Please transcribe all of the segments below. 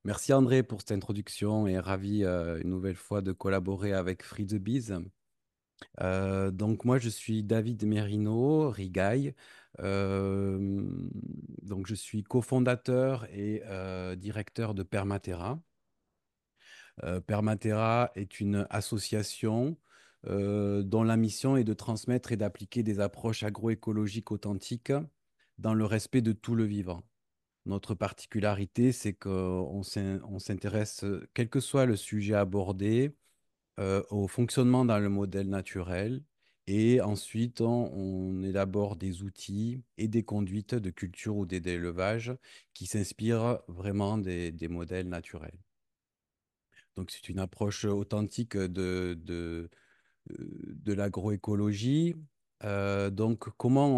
Merci André pour cette introduction et ravi une nouvelle fois de collaborer avec Free the Bees. Donc moi je suis David Merino, Rigail. Euh, donc je suis cofondateur et directeur de Permatera. Permatera est une association dont la mission est de transmettre et d'appliquer des approches agroécologiques authentiques dans le respect de tout le vivant. Notre particularité, c'est qu'on s'intéresse, quel que soit le sujet abordé, au fonctionnement dans le modèle naturel. Et ensuite, on élabore des outils et des conduites de culture ou d'élevage qui s'inspirent vraiment des modèles naturels. Donc, c'est une approche authentique de l'agroécologie. Donc, comment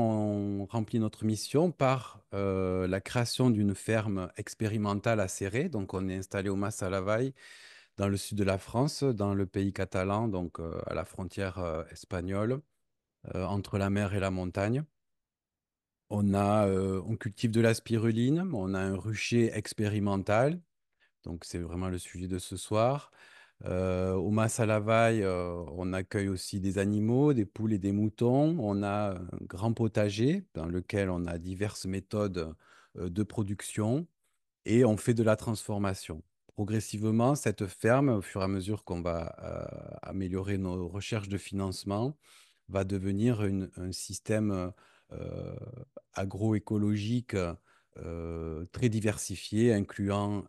on remplit notre mission? Par la création d'une ferme expérimentale à Céré. Donc, on est installé au Mas-Salavall, dans le sud de la France, dans le pays catalan, donc à la frontière espagnole, entre la mer et la montagne. On cultive de la spiruline, on a un rucher expérimental, donc c'est vraiment le sujet de ce soir. Au Mas-Salavall, on accueille aussi des animaux, des poules et des moutons. On a un grand potager dans lequel on a diverses méthodes de production et on fait de la transformation. Progressivement, cette ferme, au fur et à mesure qu'on va améliorer nos recherches de financement, va devenir un système euh, agroécologique très diversifié, incluant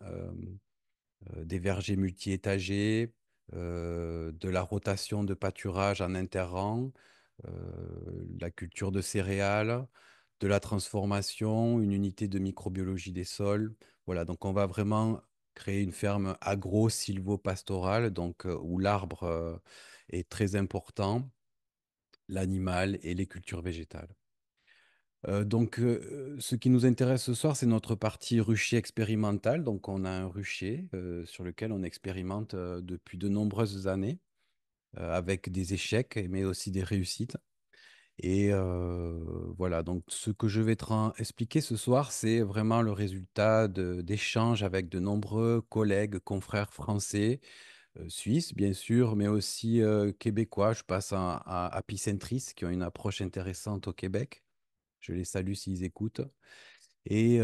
des vergers multi-étagés, de la rotation de pâturage en interrang, euh, la culture de céréales, de la transformation, une unité de microbiologie des sols. Voilà, donc on va vraiment créer une ferme agro-sylvo-pastorale, donc où l'arbre est très important, l'animal et les cultures végétales. Ce qui nous intéresse ce soir, c'est notre partie rucher expérimental. Donc, on a un rucher sur lequel on expérimente depuis de nombreuses années, avec des échecs, mais aussi des réussites. Et voilà, donc ce que je vais expliquer ce soir, c'est vraiment le résultat d'échanges avec de nombreux collègues, confrères français, suisses, bien sûr, mais aussi québécois. Je passe à Apicentris, qui ont une approche intéressante au Québec. Je les salue s'ils écoutent. Et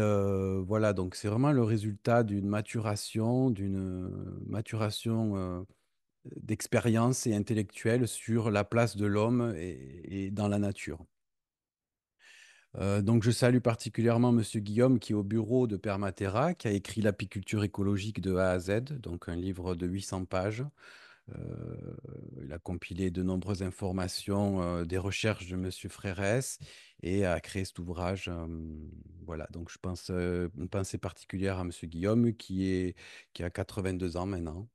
voilà, donc c'est vraiment le résultat d'une maturation d'expérience et intellectuelle sur la place de l'homme et dans la nature. Donc je salue particulièrement Monsieur Guillaume qui est au bureau de Permatera, qui a écrit L'apiculture écologique de A à Z, donc un livre de 800 pages. Euh, il a compilé de nombreuses informations, des recherches de Monsieur Frérès et a créé cet ouvrage. Voilà, donc je pense une pensée particulière à Monsieur Guillaume qui a 82 ans maintenant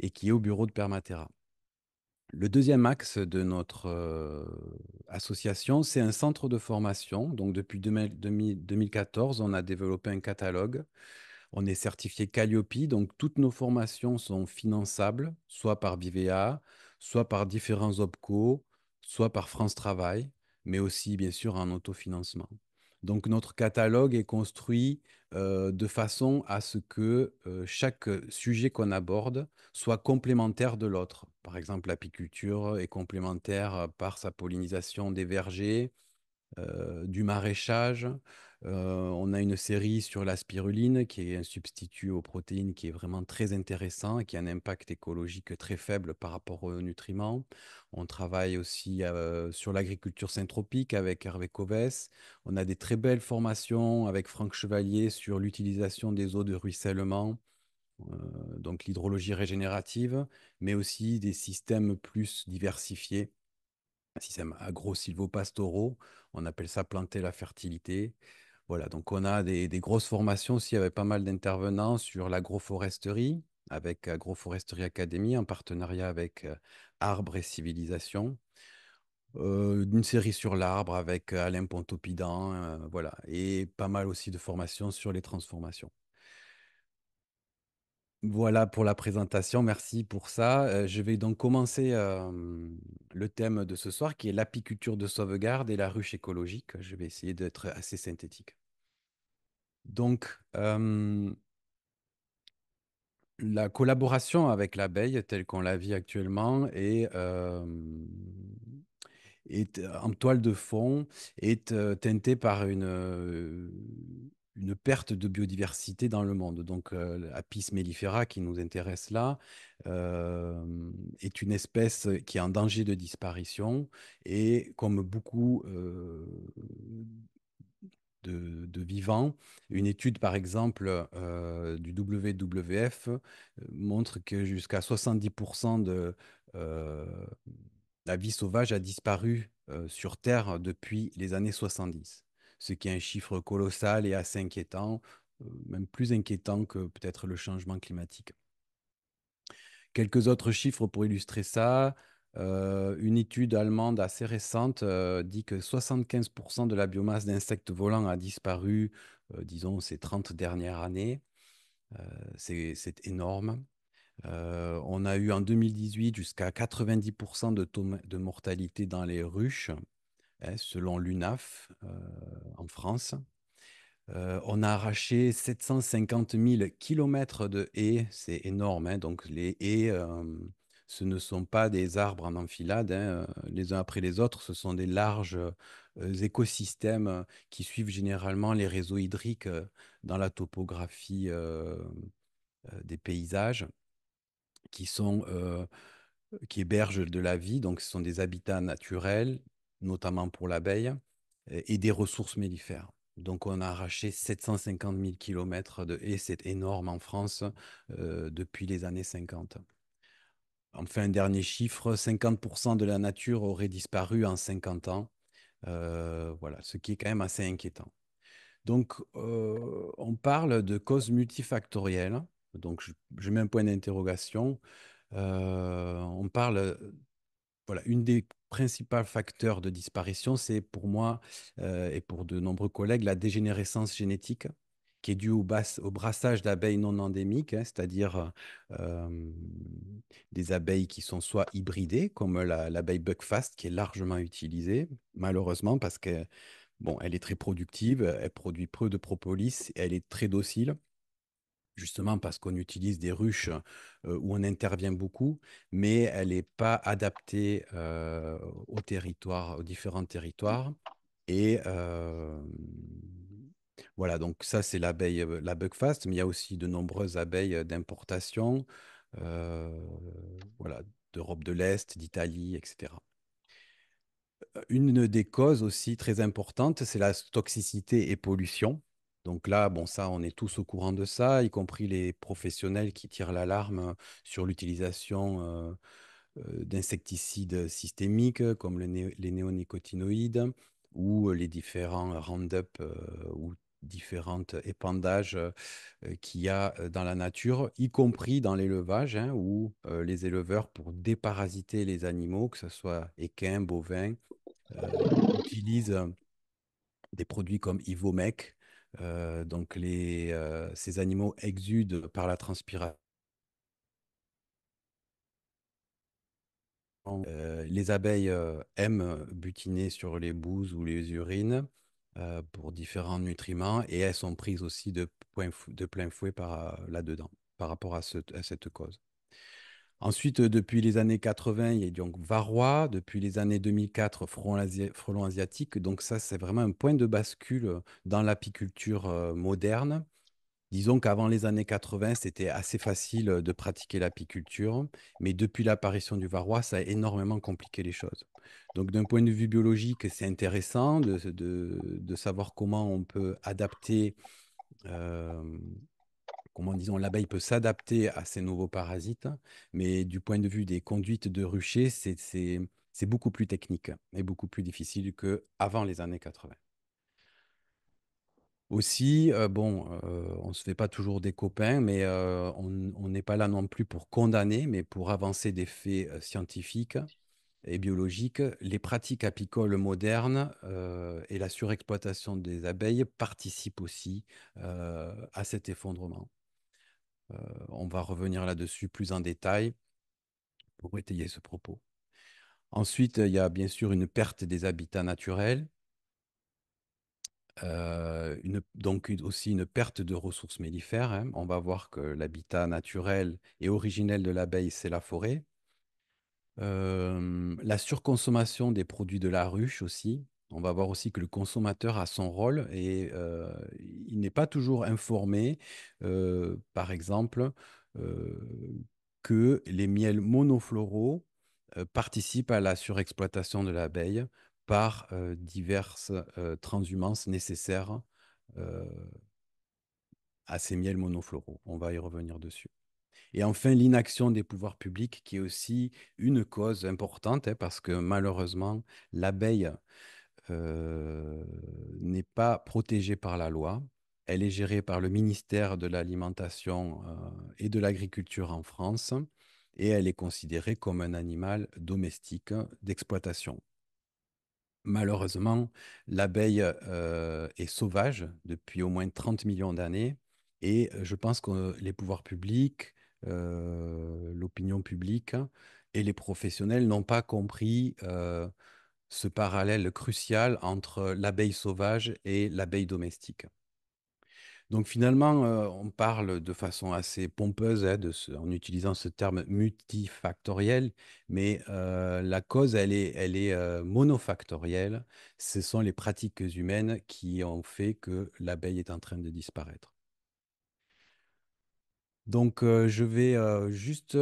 et qui est au bureau de Permatera. Le deuxième axe de notre association, c'est un centre de formation. Donc depuis 2014, on a développé un catalogue. On est certifié Calliope, donc toutes nos formations sont finançables, soit par Vivea, soit par différents OPCO, soit par France Travail, mais aussi bien sûr en autofinancement. Donc notre catalogue est construit de façon à ce que chaque sujet qu'on aborde soit complémentaire de l'autre. Par exemple, l'apiculture est complémentaire par sa pollinisation des vergers, du maraîchage. On a une série sur la spiruline, qui est un substitut aux protéines qui est vraiment très intéressant et qui a un impact écologique très faible par rapport aux nutriments. On travaille aussi sur l'agriculture syntropique avec Hervé Covès. On a des très belles formations avec Franck Chevalier sur l'utilisation des eaux de ruissellement, donc l'hydrologie régénérative, mais aussi des systèmes plus diversifiés, système agro-sylvopastoraux. On appelle ça planter la fertilité. Voilà, donc on a des grosses formations aussi avec pas mal d'intervenants sur l'agroforesterie, avec Agroforesterie Academy en partenariat avec Arbres et Civilisation. Une série sur l'arbre avec Alain Pontoppidan, voilà, et pas mal aussi de formations sur les transformations. Voilà pour la présentation, merci pour ça. Je vais donc commencer le thème de ce soir qui est l'apiculture de sauvegarde et la ruche écologique. Je vais essayer d'être assez synthétique. Donc, La collaboration avec l'abeille, telle qu'on la vit actuellement, est en toile de fond, est teintée par une perte de biodiversité dans le monde. Donc, Apis mellifera, qui nous intéresse là, est une espèce qui est en danger de disparition et comme beaucoup de vivants. Une étude, par exemple, du WWF montre que jusqu'à 70% de la vie sauvage a disparu sur Terre depuis les années 70, ce qui est un chiffre colossal et assez inquiétant, même plus inquiétant que peut-être le changement climatique. Quelques autres chiffres pour illustrer ça. Une étude allemande assez récente dit que 75% de la biomasse d'insectes volants a disparu, disons, ces 30 dernières années. C'est énorme. On a eu en 2018 jusqu'à 90% de mortalité dans les ruches, hein, selon l'UNAF en France. On a arraché 750 000 kilomètres de haies, c'est énorme, hein. Donc les haies, ce ne sont pas des arbres en enfilade, hein, les uns après les autres, ce sont des larges écosystèmes qui suivent généralement les réseaux hydriques dans la topographie des paysages, qui sont, qui hébergent de la vie, donc ce sont des habitats naturels, notamment pour l'abeille, et des ressources mellifères. Donc on a arraché 750 000 kilomètres de haies, c'est énorme en France depuis les années 50. Enfin, un dernier chiffre, 50% de la nature aurait disparu en 50 ans. Voilà, ce qui est quand même assez inquiétant. Donc, on parle de causes multifactorielles. Donc, je mets un point d'interrogation. On parle voilà, une des principaux facteurs de disparition, c'est pour moi et pour de nombreux collègues la dégénérescence génétique qui est due au brassage d'abeilles non endémiques, hein, c'est-à-dire euh, des abeilles qui sont soit hybridées, comme l'abeille Buckfast, qui est largement utilisée, malheureusement, parce que bon, elle est très productive, elle produit peu de propolis et elle est très docile justement parce qu'on utilise des ruches où on intervient beaucoup, mais elle n'est pas adaptée au territoire, aux différents territoires. Et voilà, donc ça, c'est l'abeille, la Buckfast, mais il y a aussi de nombreuses abeilles d'importation, euh, voilà, d'Europe de l'Est, d'Italie, etc. Une des causes aussi très importantes, c'est la toxicité et pollution. Donc là, bon, ça, on est tous au courant de ça, y compris les professionnels qui tirent l'alarme sur l'utilisation d'insecticides systémiques comme les néonicotinoïdes ou les différents Roundup ou différentes épandages qu'il y a dans la nature, y compris dans l'élevage, hein, où les éleveurs, pour déparasiter les animaux, que ce soit équins, bovins, utilisent des produits comme Ivomec. Donc ces animaux exudent par la transpiration. Les abeilles aiment butiner sur les boues ou les urines pour différents nutriments et elles sont prises aussi de plein fouet là-dedans par rapport à cette cause. Ensuite, depuis les années 80, il y a donc varroa. Depuis les années 2004, frelon asiatique. Donc ça, c'est vraiment un point de bascule dans l'apiculture moderne. Disons qu'avant les années 80, c'était assez facile de pratiquer l'apiculture, mais depuis l'apparition du varroa, ça a énormément compliqué les choses. Donc d'un point de vue biologique, c'est intéressant de savoir comment on peut adapter euh, comment disons, l'abeille peut s'adapter à ces nouveaux parasites, mais du point de vue des conduites de rucher, c'est beaucoup plus technique et beaucoup plus difficile qu'avant les années 80. Aussi, bon, on ne se fait pas toujours des copains, mais on n'est pas là non plus pour condamner, mais pour avancer des faits scientifiques et biologiques. Les pratiques apicoles modernes et la surexploitation des abeilles participent aussi à cet effondrement. On va revenir là-dessus plus en détail pour étayer ce propos. Ensuite, il y a bien sûr une perte des habitats naturels. Aussi une perte de ressources mellifères, hein. On va voir que l'habitat naturel et originel de l'abeille, c'est la forêt. La surconsommation des produits de la ruche aussi. On va voir aussi que le consommateur a son rôle et il n'est pas toujours informé, par exemple, euh, que les miels monofloraux participent à la surexploitation de l'abeille par diverses transhumances nécessaires euh, à ces miels monofloraux. On va y revenir dessus. Et enfin, l'inaction des pouvoirs publics, qui est aussi une cause importante, hein, parce que malheureusement, l'abeille n'est pas protégée par la loi. Elle est gérée par le ministère de l'Alimentation et de l'Agriculture en France, et elle est considérée comme un animal domestique d'exploitation. Malheureusement, l'abeille est sauvage depuis au moins 30 millions d'années et je pense que les pouvoirs publics, l'opinion publique et les professionnels n'ont pas compris ce parallèle crucial entre l'abeille sauvage et l'abeille domestique. Donc finalement, on parle de façon assez pompeuse, hein, en utilisant ce terme multifactoriel, mais la cause, elle est monofactorielle. Ce sont les pratiques humaines qui ont fait que l'abeille est en train de disparaître. Donc je vais juste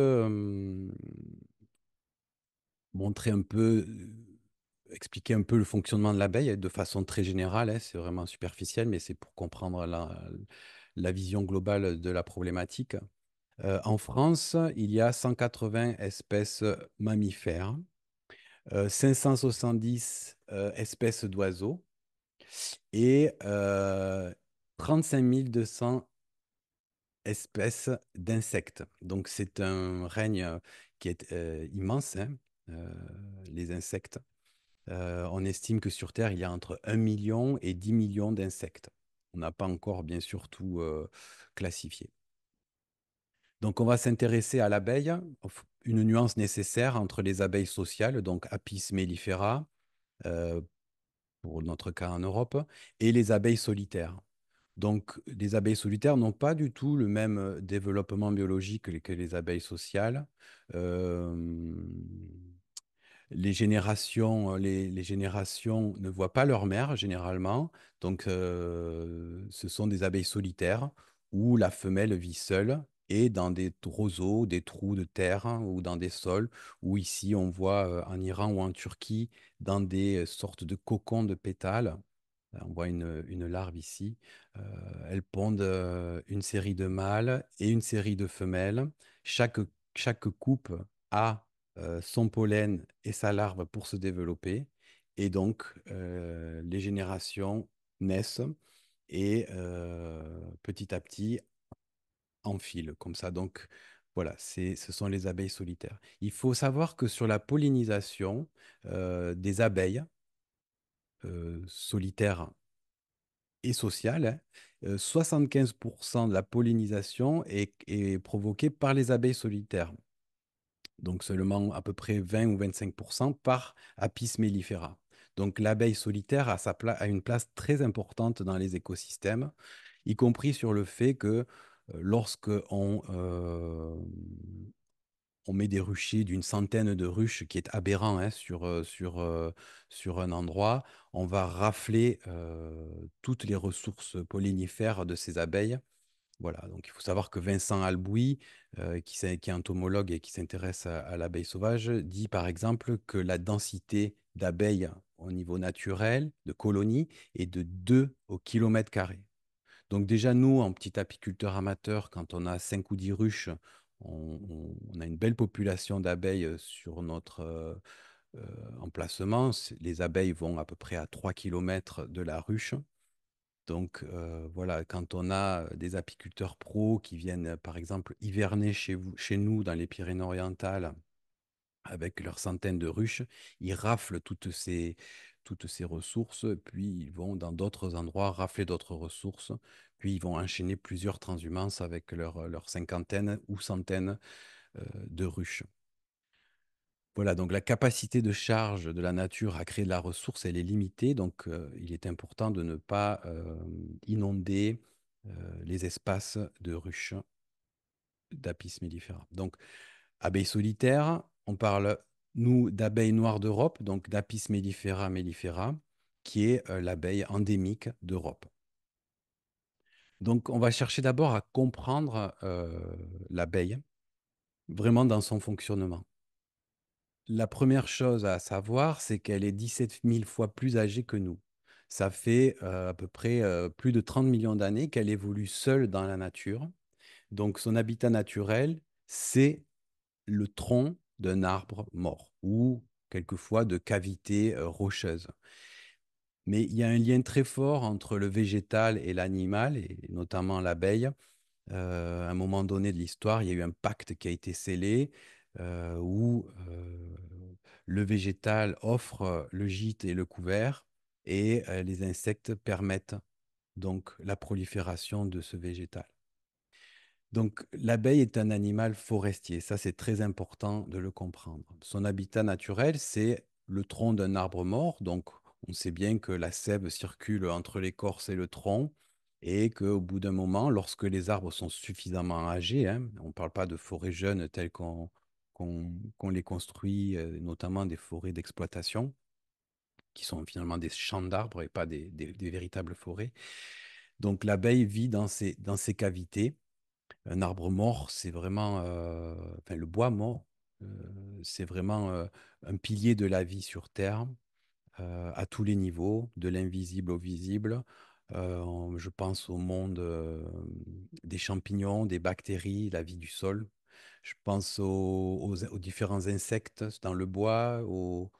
montrer un peu, expliquer un peu le fonctionnement de l'abeille de façon très générale, hein. C'est vraiment superficiel, mais c'est pour comprendre la vision globale de la problématique. En France, il y a 180 espèces mammifères, 570 espèces d'oiseaux et 35 200 espèces d'insectes. Donc c'est un règne qui est immense, hein, euh, les insectes. On estime que sur Terre, il y a entre 1 million et 10 millions d'insectes. On n'a pas encore, bien sûr, tout classifié. Donc, on va s'intéresser à l'abeille, une nuance nécessaire entre les abeilles sociales, donc Apis mellifera, euh, pour notre cas en Europe, et les abeilles solitaires. Donc, les abeilles solitaires n'ont pas du tout le même développement biologique que les abeilles sociales. Euh, les générations ne voient pas leur mère généralement. Donc, ce sont des abeilles solitaires où la femelle vit seule et dans des roseaux, des trous de terre, hein, ou dans des sols, ou ici on voit en Iran ou en Turquie dans des sortes de cocons de pétales. On voit une larve ici. Elles pondent une série de mâles et une série de femelles. Chaque, chaque couple a son pollen et sa larve pour se développer. Et donc, les générations naissent et petit à petit enfilent comme ça. Donc, voilà, ce sont les abeilles solitaires. Il faut savoir que sur la pollinisation des abeilles solitaires et sociale, hein, 75% de la pollinisation est provoquée par les abeilles solitaires. Donc seulement à peu près 20 ou 25% par Apis mellifera. Donc l'abeille solitaire a une place très importante dans les écosystèmes, y compris sur le fait que lorsque on met des ruchers d'une centaine de ruches, qui est aberrant, hein, sur un endroit. On va rafler toutes les ressources pollinifères de ces abeilles. Voilà, donc il faut savoir que Vincent Albouy, qui est entomologue et qui s'intéresse à l'abeille sauvage, dit par exemple que la densité d'abeilles au niveau naturel, de colonies, est de 2 au kilomètre carré. Donc déjà, nous, en petit apiculteur amateur, quand on a 5 ou 10 ruches, on a une belle population d'abeilles sur notre emplacement. Les abeilles vont à peu près à 3 kilomètres de la ruche. Donc voilà, quand on a des apiculteurs pros qui viennent, par exemple, hiverner chez nous dans les Pyrénées-Orientales, avec leurs centaines de ruches, ils raflent toutes ces ressources, puis ils vont dans d'autres endroits rafler d'autres ressources, puis ils vont enchaîner plusieurs transhumances avec leur cinquantaine ou centaine de ruches. Voilà, donc la capacité de charge de la nature à créer de la ressource, elle est limitée, donc il est important de ne pas inonder les espaces de ruches d'Apis mellifera. Donc, abeilles solitaires, on parle, nous, d'abeilles noires d'Europe, donc d'Apis mellifera mellifera, qui est l'abeille endémique d'Europe. Donc, on va chercher d'abord à comprendre l'abeille, vraiment dans son fonctionnement. La première chose à savoir, c'est qu'elle est 17 000 fois plus âgée que nous. Ça fait à peu près plus de 30 millions d'années qu'elle évolue seule dans la nature. Donc, son habitat naturel, c'est le tronc d'un arbre mort ou quelquefois de cavités rocheuses. Mais il y a un lien très fort entre le végétal et l'animal, et notamment l'abeille. À un moment donné de l'histoire, il y a eu un pacte qui a été scellé où le végétal offre le gîte et le couvert et les insectes permettent donc la prolifération de ce végétal. Donc l'abeille est un animal forestier, ça c'est très important de le comprendre. Son habitat naturel, c'est le tronc d'un arbre mort, donc on sait bien que la sève circule entre l'écorce et le tronc et qu'au bout d'un moment, lorsque les arbres sont suffisamment âgés, hein, on ne parle pas de forêts jeunes telles qu'on les construit, notamment des forêts d'exploitation, qui sont finalement des champs d'arbres et pas des véritables forêts. Donc l'abeille vit dans ces cavités. Un arbre mort, c'est vraiment, enfin, le bois mort, c'est vraiment un pilier de la vie sur Terre, à tous les niveaux, de l'invisible au visible. Je pense au monde des champignons, des bactéries, la vie du sol. Je pense aux différents insectes dans le bois, aux-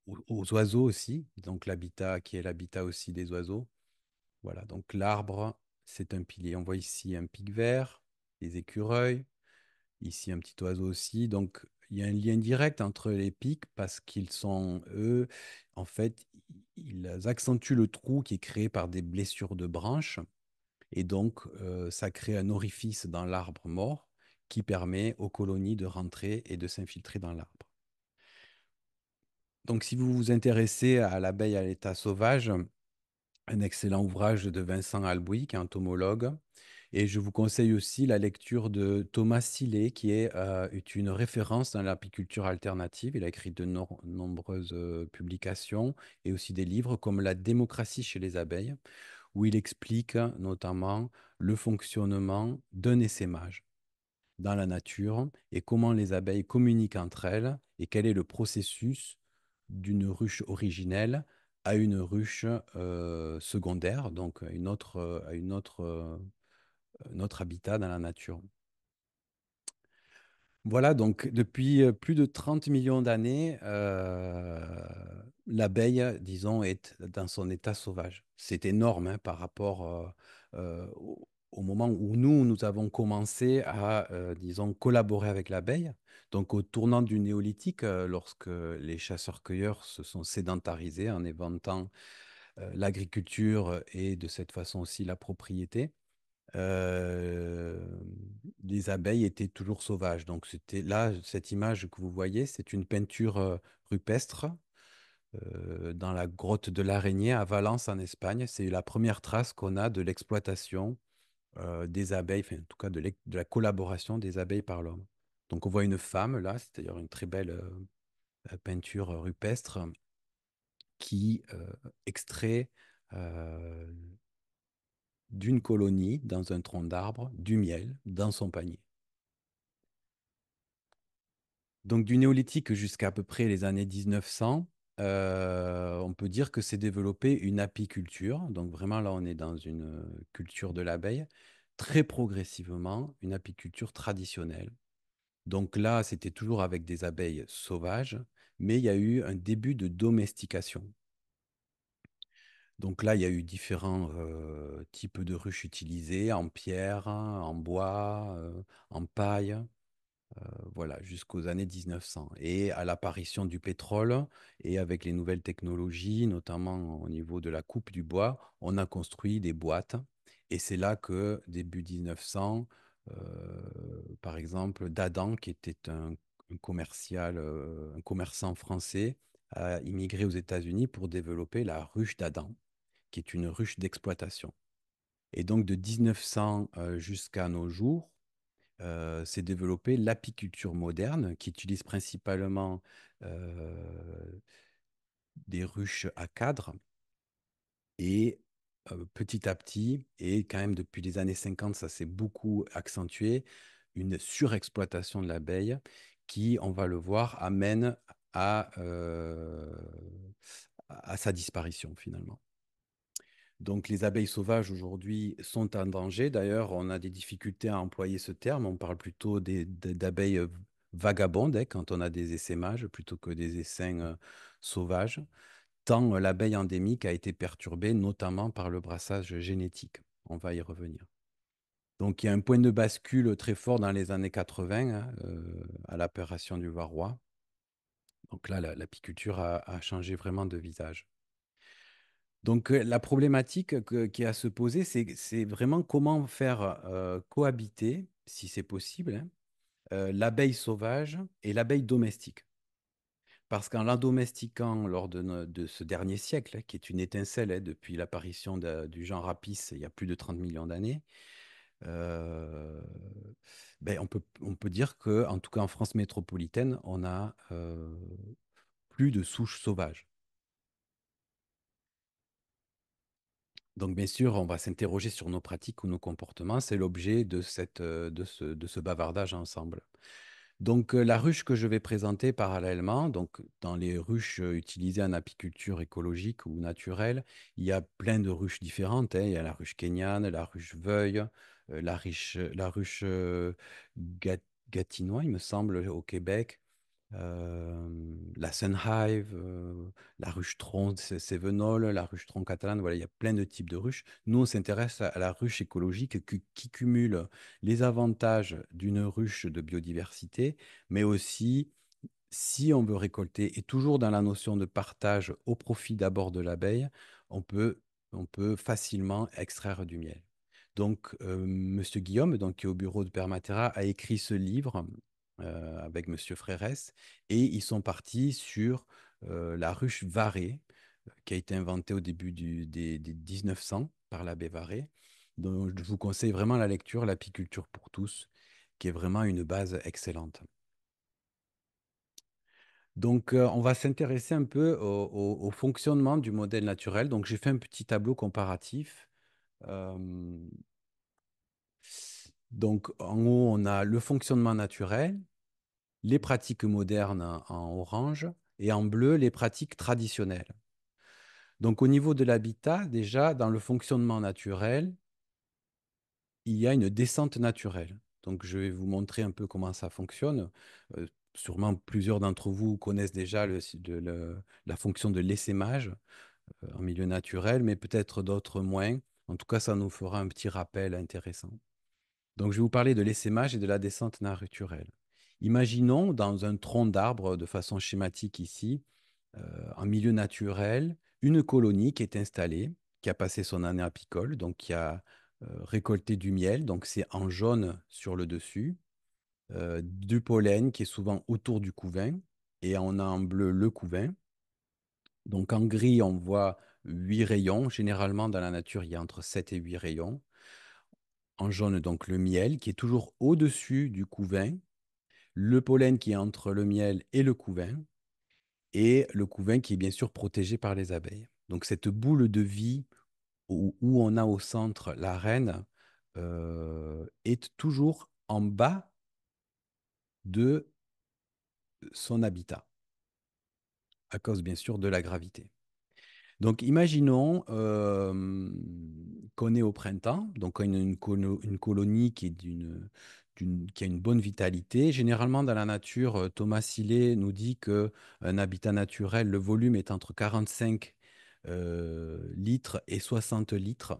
aux oiseaux aussi, donc l'habitat qui est l'habitat aussi des oiseaux. Voilà, donc l'arbre, c'est un pilier. On voit ici un pic vert, les écureuils, ici un petit oiseau aussi. Donc il y a un lien direct entre les pics parce qu'ils sont, eux, en fait, ils accentuent le trou qui est créé par des blessures de branches. Et donc, ça crée un orifice dans l'arbre mort qui permet aux colonies de rentrer et de s'infiltrer dans l'arbre. Donc, si vous vous intéressez à l'abeille à l'état sauvage, un excellent ouvrage de Vincent Alboui, qui est entomologue. Et je vous conseille aussi la lecture de Thomas Sillet, qui est une référence dans l'apiculture alternative. Il a écrit de nombreuses publications et aussi des livres comme La démocratie chez les abeilles, où il explique notamment le fonctionnement d'un essaimage dans la nature et comment les abeilles communiquent entre elles et quel est le processus d'une ruche originelle à une ruche secondaire, donc un autre habitat dans la nature. Voilà, donc depuis plus de 30 millions d'années, l'abeille, disons, est dans son état sauvage. C'est énorme hein, par rapport au moment où nous avons commencé à, disons, collaborer avec l'abeille. Donc au tournant du néolithique, lorsque les chasseurs-cueilleurs se sont sédentarisés en inventant l'agriculture et de cette façon aussi la propriété euh, les abeilles étaient toujours sauvages. Donc c'était là, cette image que vous voyez, c'est une peinture rupestre dans la grotte de l'Araignée à Valence en Espagne. C'est la première trace qu'on a de l'exploitation des abeilles, enfin, en tout cas de la collaboration des abeilles par l'homme. Donc on voit une femme là, c'est-à-dire une très belle peinture rupestre qui extrait euh, d'une colonie dans un tronc d'arbre du miel dans son panier. Donc du néolithique jusqu'à à peu près les années 1900, on peut dire que s'est développée une apiculture. Donc vraiment là, on est dans une culture de l'abeille, très progressivement, une apiculture traditionnelle. Donc là, c'était toujours avec des abeilles sauvages, mais il y a eu un début de domestication. Donc là, il y a eu différents types de ruches utilisées, en pierre, en bois, en paille. Voilà, jusqu'aux années 1900. Et à l'apparition du pétrole et avec les nouvelles technologies, notamment au niveau de la coupe du bois, on a construit des boîtes. Et c'est là que, début 1900, par exemple, Dadan, qui était un commerçant français, a immigré aux États-Unis pour développer la ruche d'Adam, qui est une ruche d'exploitation. Et donc de 1900 jusqu'à nos jours, s'est développée l'apiculture moderne, qui utilise principalement des ruches à cadre et petit à petit, et quand même depuis les années 50, ça s'est beaucoup accentué, une surexploitation de l'abeille qui, on va le voir, amène à, euh, à sa disparition finalement. Donc les abeilles sauvages aujourd'hui sont en danger. D'ailleurs, on a des difficultés à employer ce terme. On parle plutôt d'abeilles vagabondes quand on a des essaimages plutôt que des essaims sauvages, tant l'abeille endémique a été perturbée, notamment par le brassage génétique. On va y revenir. Donc il y a un point de bascule très fort dans les années 80 à l'apparition du varroa. Donc là, l'apiculture a changé vraiment de visage. Donc, la problématique qui est à se poser, c'est vraiment comment faire cohabiter, si c'est possible, hein, l'abeille sauvage et l'abeille domestique. Parce qu'en la domestiquant lors de ce dernier siècle, qui est une étincelle depuis l'apparition du genre Apis il y a plus de 30 millions d'années, euh, ben, on peut dire que, en tout cas en France métropolitaine, on a plus de souches sauvages. Donc, bien sûr, on va s'interroger sur nos pratiques ou nos comportements. C'est l'objet de ce bavardage ensemble. Donc, la ruche que je vais présenter parallèlement, donc dans les ruches utilisées en apiculture écologique ou naturelle, il y a plein de ruches différentes, hein. Il y a la ruche kényane, la ruche veuille, la ruche gatinois, il me semble, au Québec, la Sunhive, la ruche tronc cévenole, la ruche tronc catalane, voilà, il y a plein de types de ruches. Nous, on s'intéresse à la ruche écologique qui cumule les avantages d'une ruche de biodiversité, mais aussi, si on veut récolter, et toujours dans la notion de partage au profit d'abord de l'abeille, on peut, on peut facilement extraire du miel. Donc, Monsieur Guillaume, donc, qui est au bureau de Permatera, a écrit ce livre avec Monsieur Frérès, et ils sont partis sur la ruche Varé, qui a été inventée au début des 1900 par l'abbé Varé. Donc, je vous conseille vraiment la lecture, L'apiculture pour tous, qui est vraiment une base excellente. Donc, on va s'intéresser un peu au fonctionnement du modèle naturel. Donc, j'ai fait un petit tableau comparatif. Euh, donc, en haut, on a le fonctionnement naturel, les pratiques modernes en orange, et en bleu, les pratiques traditionnelles. Donc, au niveau de l'habitat, déjà, dans le fonctionnement naturel, il y a une descente naturelle. Donc, je vais vous montrer un peu comment ça fonctionne. Euh, Sûrement, plusieurs d'entre vous connaissent déjà la fonction de l'essaimage en milieu naturel, mais peut-être d'autres moins. En tout cas, ça nous fera un petit rappel intéressant. Donc, je vais vous parler de l'essaimage et de la descente naturelle. Imaginons dans un tronc d'arbre, de façon schématique ici, en milieu naturel, une colonie qui est installée, qui a passé son année apicole, donc qui a récolté du miel, donc c'est en jaune sur le dessus, du pollen qui est souvent autour du couvain, et on a en bleu le couvain. Donc en gris, on voit 8 rayons. Généralement, dans la nature, il y a entre 7 et 8 rayons. En jaune, donc le miel qui est toujours au-dessus du couvain, le pollen qui est entre le miel et le couvain, et le couvain qui est bien sûr protégé par les abeilles. Donc cette boule de vie où on a au centre la reine est toujours en bas de son habitat, à cause bien sûr de la gravité. Donc imaginons qu'on est au printemps, donc on a une colonie qui est qui a une bonne vitalité. Généralement dans la nature, Thomas Sillet nous dit que un habitat naturel, le volume est entre 45 litres et 60 litres.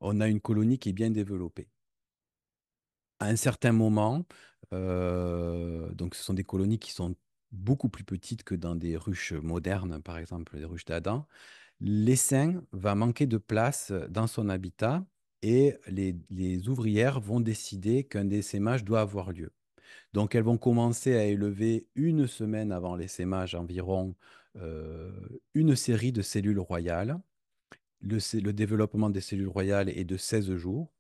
On a une colonie qui est bien développée. À un certain moment, donc ce sont des colonies qui sont beaucoup plus petites que dans des ruches modernes, par exemple les ruches d'Adam. L'essaim va manquer de place dans son habitat et les ouvrières vont décider qu'un essaimage doit avoir lieu. Donc, elles vont commencer à élever une semaine avant l'essaimage environ euh, une série de cellules royales. Le développement des cellules royales est de 16 jours.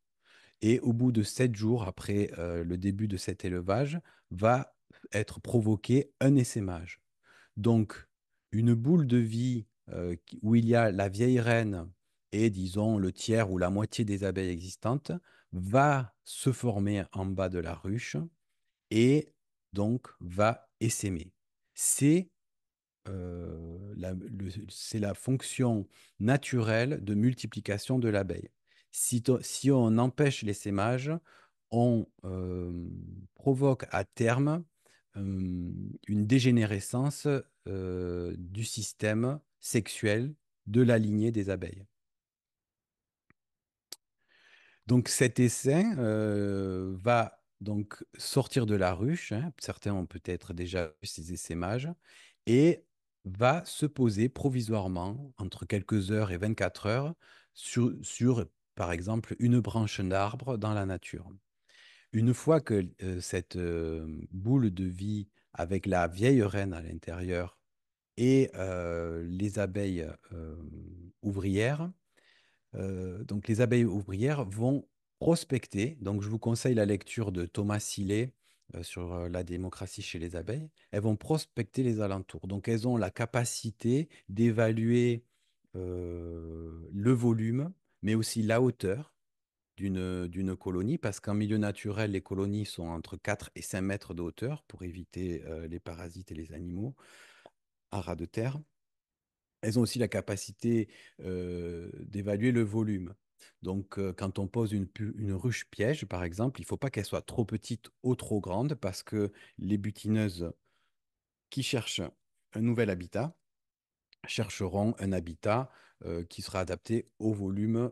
Et au bout de 7 jours après le début de cet élevage, va être provoqué un essaimage. Donc, une boule de vie où il y a la vieille reine et, disons, le tiers ou la moitié des abeilles existantes va se former en bas de la ruche et donc va essaimer. C'est c'est la fonction naturelle de multiplication de l'abeille. Si on empêche l'essaimage, on provoque à terme une dégénérescence du système sexuel de la lignée des abeilles. Donc cet essaim va donc sortir de la ruche, hein, certains ont peut-être déjà vu ces essaimages, et va se poser provisoirement entre quelques heures et 24 heures sur, par exemple, une branche d'arbre dans la nature. Une fois que cette boule de vie avec la vieille reine à l'intérieur et les abeilles ouvrières, donc les abeilles ouvrières vont prospecter. Donc je vous conseille la lecture de Thomas Sillet sur la démocratie chez les abeilles. Elles vont prospecter les alentours. Donc elles ont la capacité d'évaluer le volume, mais aussi la hauteur d'une colonie, parce qu'en milieu naturel, les colonies sont entre 4 et 5 mètres de hauteur pour éviter les parasites et les animaux à ras de terre. Elles ont aussi la capacité d'évaluer le volume. Donc, quand on pose une ruche piège, par exemple, il ne faut pas qu'elle soit trop petite ou trop grande parce que les butineuses qui cherchent un nouvel habitat chercheront un habitat qui sera adapté au volume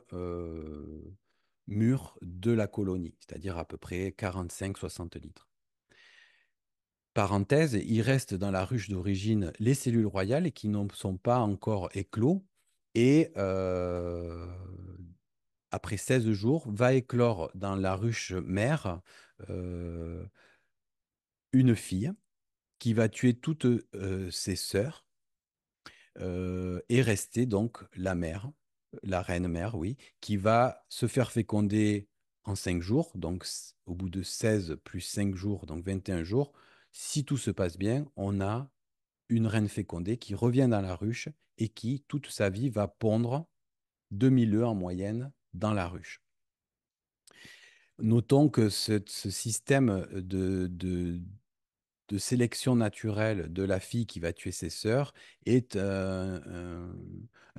mûr de la colonie, c'est-à-dire à peu près 45-60 litres. Parenthèse, il reste dans la ruche d'origine les cellules royales qui ne sont pas encore éclos et après 16 jours va éclore dans la ruche mère euh, une fille qui va tuer toutes ses sœurs et rester donc la mère, la reine mère, oui, qui va se faire féconder en 5 jours, donc au bout de 16 plus 5 jours, donc 21 jours. Si tout se passe bien, on a une reine fécondée qui revient dans la ruche et qui, toute sa vie, va pondre 2000 œufs en moyenne dans la ruche. Notons que ce système de sélection naturelle de la fille qui va tuer ses sœurs est un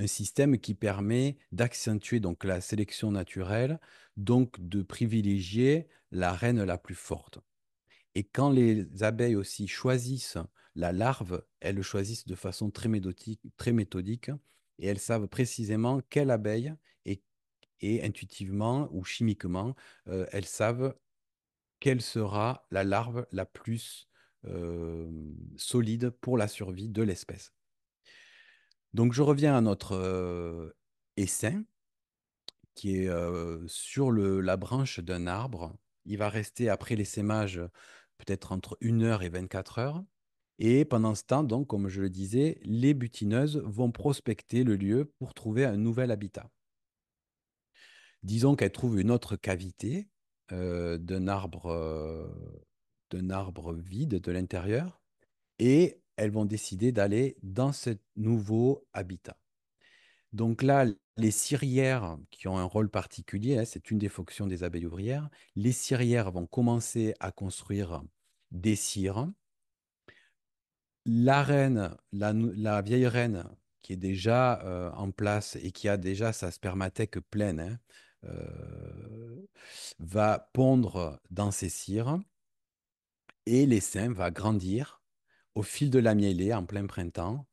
système qui permet d'accentuer donc la sélection naturelle, donc de privilégier la reine la plus forte. Et quand les abeilles aussi choisissent la larve, elles le choisissent de façon très méthodique et elles savent précisément quelle abeille et intuitivement ou chimiquement, elles savent quelle sera la larve la plus euh, solide pour la survie de l'espèce. Donc je reviens à notre essaim qui est sur la branche d'un arbre. Il va rester après l'essaimage peut-être entre 1 heure et 24 heures. Et pendant ce temps, donc, comme je le disais, les butineuses vont prospecter le lieu pour trouver un nouvel habitat. Disons qu'elles trouvent une autre cavité d'un arbre vide de l'intérieur et elles vont décider d'aller dans ce nouveau habitat. Donc là, les cirières qui ont un rôle particulier, hein, c'est une des fonctions des abeilles ouvrières, les cirières vont commencer à construire des cires. La reine, la vieille reine qui est déjà en place et qui a déjà sa spermathèque pleine, hein, va pondre dans ces cires et l'essaim va grandir au fil de la mielée en plein printemps.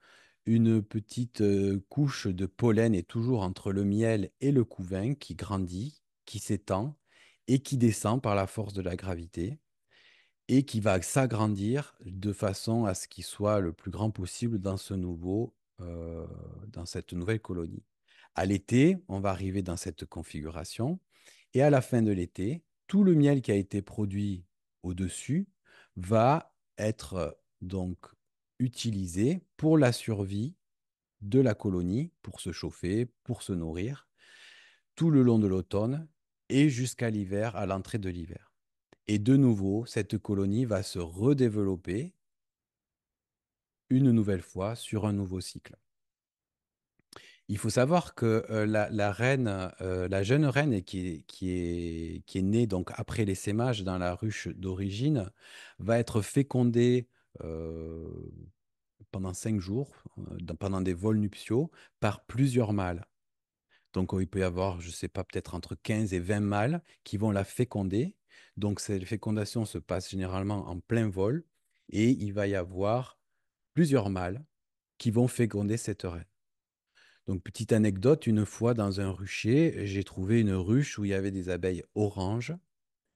Une petite couche de pollen est toujours entre le miel et le couvain qui grandit, qui s'étend et qui descend par la force de la gravité et qui va s'agrandir de façon à ce qu'il soit le plus grand possible dans cette nouvelle colonie. À l'été, on va arriver dans cette configuration et à la fin de l'été, tout le miel qui a été produit au-dessus va être donc utilisé pour la survie de la colonie, pour se chauffer, pour se nourrir, tout le long de l'automne et jusqu'à l'hiver, à l'entrée de l'hiver. Et de nouveau, cette colonie va se redévelopper une nouvelle fois sur un nouveau cycle. Il faut savoir que la reine, la jeune reine qui est née donc après l'essaimage dans la ruche d'origine, va être fécondée euh, pendant 5 jours, pendant des vols nuptiaux, par plusieurs mâles. Donc il peut y avoir, je ne sais pas, peut-être entre 15 et 20 mâles qui vont la féconder. Donc cette fécondation se passe généralement en plein vol et il va y avoir plusieurs mâles qui vont féconder cette reine. Donc, petite anecdote, une fois dans un rucher, j'ai trouvé une ruche où il y avait des abeilles oranges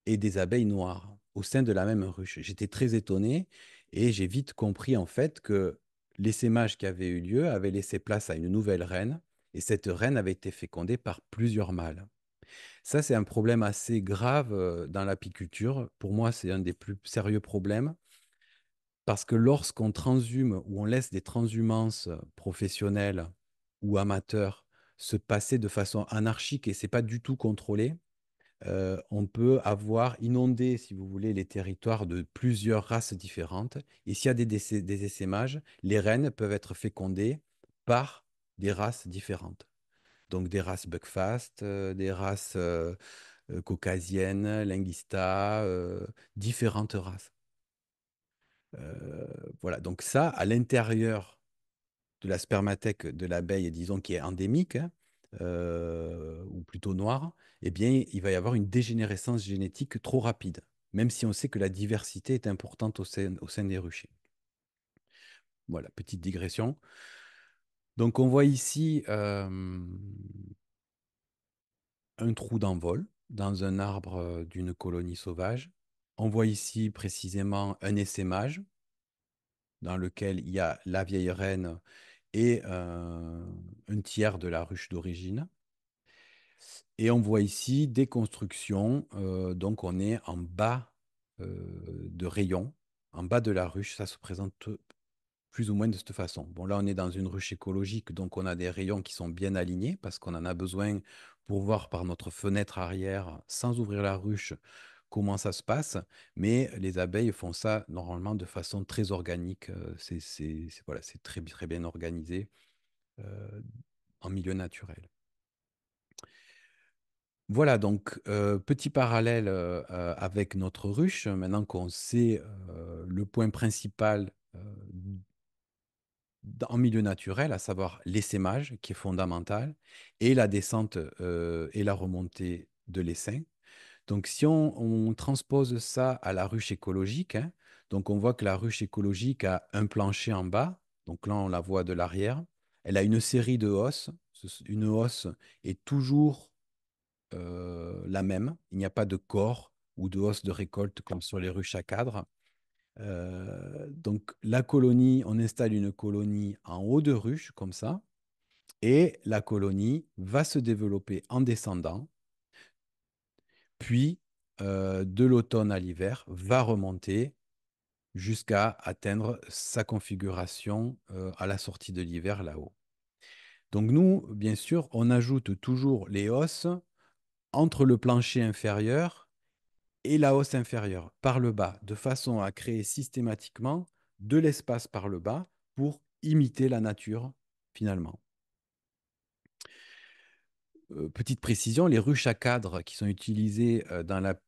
et des abeilles noires au sein de la même ruche. J'étais très étonné et j'ai vite compris en fait que l'essaimage qui avait eu lieu avait laissé place à une nouvelle reine et cette reine avait été fécondée par plusieurs mâles. Ça, c'est un problème assez grave dans l'apiculture. Pour moi, c'est un des plus sérieux problèmes parce que lorsqu'on transhume ou on laisse des transhumances professionnelles ou amateurs se passer de façon anarchique et c'est pas du tout contrôlé, on peut avoir inondé, si vous voulez, les territoires de plusieurs races différentes. Et s'il y a des essaimages, les reines peuvent être fécondées par des races différentes. Donc des races Buckfast, des races caucasiennes, Linguista, différentes races. Euh, voilà, donc ça, à l'intérieur de la spermathèque de l'abeille, disons, qui est endémique, hein, ou plutôt noire, eh bien, il va y avoir une dégénérescence génétique trop rapide, même si on sait que la diversité est importante au sein des ruchers. Voilà, petite digression. Donc, on voit ici un trou d'envol dans un arbre d'une colonie sauvage. On voit ici précisément un essaimage dans lequel il y a la vieille reine et un tiers de la ruche d'origine. Et on voit ici des constructions, donc on est en bas de rayon, en bas de la ruche, ça se présente plus ou moins de cette façon. Bon, là, on est dans une ruche écologique, donc on a des rayons qui sont bien alignés parce qu'on en a besoin pour voir par notre fenêtre arrière, sans ouvrir la ruche, comment ça se passe. Mais les abeilles font ça normalement de façon très organique. Voilà, c'est très, très bien organisé euh, en milieu naturel. Voilà, donc petit parallèle avec notre ruche, maintenant qu'on sait le point principal en milieu naturel, à savoir l'essaimage qui est fondamental, et la descente et la remontée de l'essaim. Donc si on transpose ça à la ruche écologique, hein, donc on voit que la ruche écologique a un plancher en bas, donc là on la voit de l'arrière, elle a une série de hausses, une hausse est toujours la même. Il n'y a pas de corps ou de hausse de récolte comme sur les ruches à cadre. Donc la colonie, on installe une colonie en haut de ruche comme ça, et la colonie va se développer en descendant, puis de l'automne à l'hiver va remonter jusqu'à atteindre sa configuration à la sortie de l'hiver là-haut. Donc nous, bien sûr, on ajoute toujours les hausses entre le plancher inférieur et la hausse inférieure par le bas, de façon à créer systématiquement de l'espace par le bas pour imiter la nature finalement. Petite précision, les ruches à cadre qui sont utilisées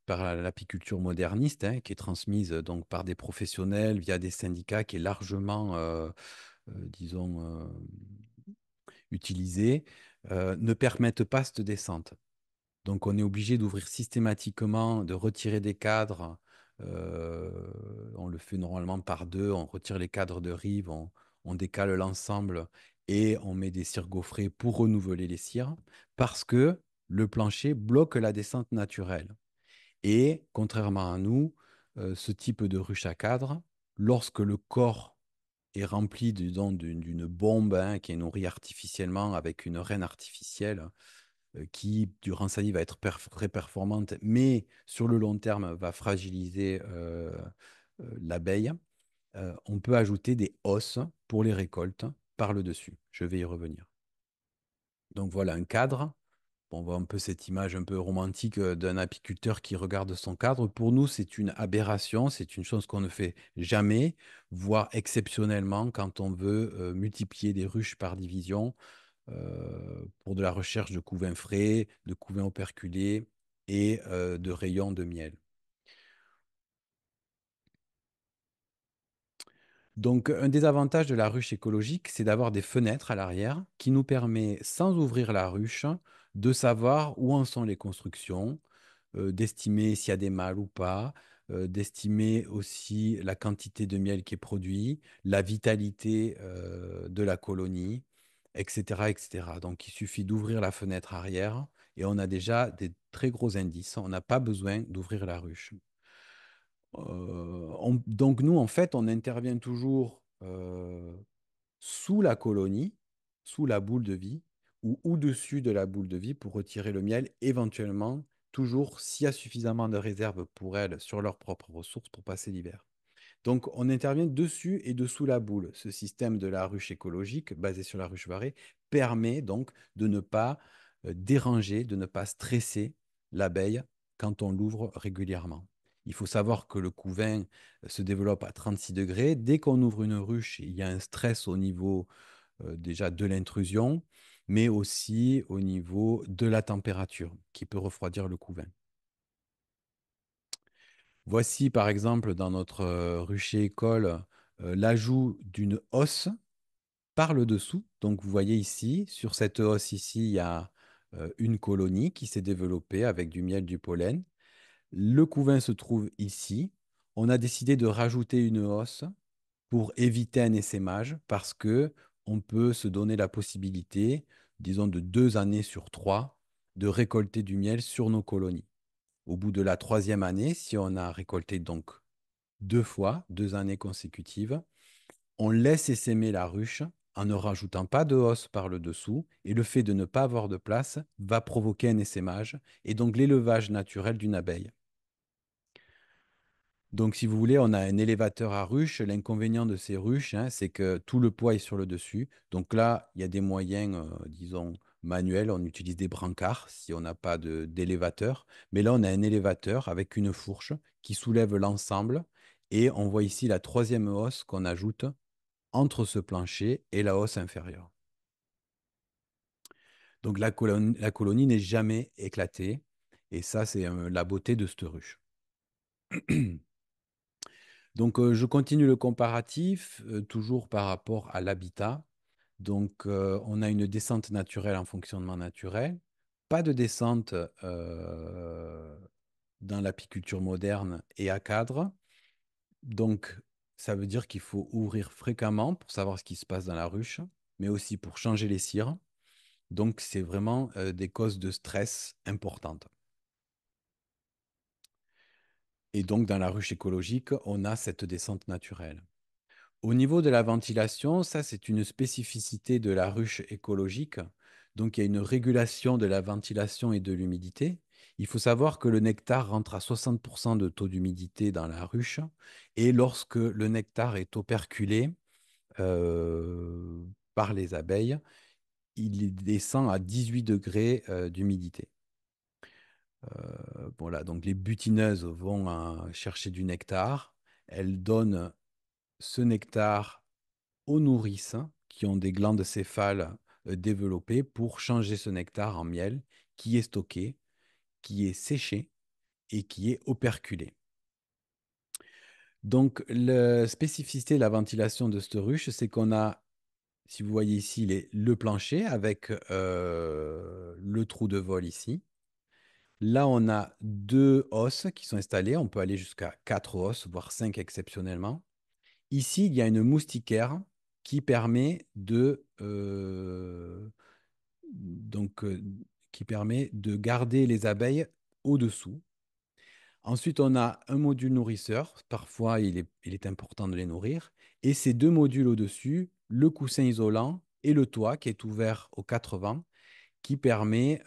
par l'apiculture moderniste, hein, qui est transmise donc par des professionnels via des syndicats, qui est largement, disons, utilisée, ne permettent pas cette descente. Donc, on est obligé d'ouvrir systématiquement, de retirer des cadres. Euh, on le fait normalement par deux. On retire les cadres de rive, on décale l'ensemble et on met des cires gaufrées pour renouveler les cires parce que le plancher bloque la descente naturelle. Et contrairement à nous, ce type de ruche à cadre, lorsque le corps est rempli d'une bombe, hein, qui est nourrie artificiellement avec une reine artificielle, qui, durant sa vie, va être très performante, mais sur le long terme, va fragiliser l'abeille, on peut ajouter des hausses pour les récoltes par le dessus. Je vais y revenir. Donc voilà un cadre. On voit un peu cette image un peu romantique d'un apiculteur qui regarde son cadre. Pour nous, c'est une aberration, c'est une chose qu'on ne fait jamais, voire exceptionnellement quand on veut multiplier des ruches par division pour de la recherche de couvains frais, de couvains operculés et de rayons de miel. Donc, un des avantages de la ruche écologique, c'est d'avoir des fenêtres à l'arrière qui nous permet, sans ouvrir la ruche, de savoir où en sont les constructions, d'estimer s'il y a des mâles ou pas, d'estimer aussi la quantité de miel qui est produit, la vitalité de la colonie, etc., etc. Donc, il suffit d'ouvrir la fenêtre arrière et on a déjà des très gros indices. On n'a pas besoin d'ouvrir la ruche. Donc, nous, en fait, on intervient toujours sous la colonie, sous la boule de vie, ou au-dessus de la boule de vie pour retirer le miel, éventuellement, toujours s'il y a suffisamment de réserves pour elles sur leurs propres ressources pour passer l'hiver. Donc, on intervient dessus et dessous la boule. Ce système de la ruche écologique, basé sur la ruche varée, permet donc de ne pas déranger, de ne pas stresser l'abeille quand on l'ouvre régulièrement. Il faut savoir que le couvain se développe à 36 degrés. Dès qu'on ouvre une ruche, il y a un stress au niveau déjà de l'intrusion, mais aussi au niveau de la température qui peut refroidir le couvain. Voici par exemple dans notre rucher école l'ajout d'une hausse par le dessous. Donc vous voyez ici, sur cette hausse ici, il y a une colonie qui s'est développée avec du miel, du pollen. Le couvain se trouve ici. On a décidé de rajouter une hausse pour éviter un essaimage parce que on peut se donner la possibilité, disons de 2 années sur 3, de récolter du miel sur nos colonies. Au bout de la troisième année, si on a récolté donc 2 fois, 2 années consécutives, on laisse essaimer la ruche en ne rajoutant pas de hausse par le dessous et le fait de ne pas avoir de place va provoquer un essaimage et donc l'élevage naturel d'une abeille. Donc, si vous voulez, on a un élévateur à ruches. L'inconvénient de ces ruches, hein, c'est que tout le poids est sur le dessus. Donc là, il y a des moyens, disons, manuels. On utilise des brancards si on n'a pas d'élévateur. Mais là, on a un élévateur avec une fourche qui soulève l'ensemble. Et on voit ici la troisième hausse qu'on ajoute entre ce plancher et la hausse inférieure. Donc la colonie n'est jamais éclatée. Et ça, c'est la beauté de cette ruche. Donc, je continue le comparatif, toujours par rapport à l'habitat. Donc, on a une descente naturelle en fonctionnement naturel, pas de descente dans l'apiculture moderne et à cadre. Donc, ça veut dire qu'il faut ouvrir fréquemment pour savoir ce qui se passe dans la ruche, mais aussi pour changer les cires. Donc, c'est vraiment des causes de stress importantes. Et donc, dans la ruche écologique, on a cette descente naturelle. Au niveau de la ventilation, ça, c'est une spécificité de la ruche écologique. Donc, il y a une régulation de la ventilation et de l'humidité. Il faut savoir que le nectar rentre à 60% de taux d'humidité dans la ruche. Et lorsque le nectar est operculé euh, par les abeilles, il descend à 18 degrés d'humidité. Voilà, donc les butineuses vont chercher du nectar. Elles donnent ce nectar aux nourrices qui ont des glandes céphales développées pour changer ce nectar en miel qui est stocké, qui est séché et qui est operculé. Donc, la spécificité de la ventilation de cette ruche, c'est qu'on a, si vous voyez ici, le plancher avec le trou de vol ici. Là, on a 2 hausses qui sont installées. On peut aller jusqu'à 4 hausses, voire 5 exceptionnellement. Ici, il y a une moustiquaire qui permet donc, qui permet de garder les abeilles au-dessous. Ensuite, on a un module nourrisseur. Parfois, il est important de les nourrir. Et ces 2 modules au-dessus, le coussin isolant et le toit qui est ouvert aux 4 vents, qui permet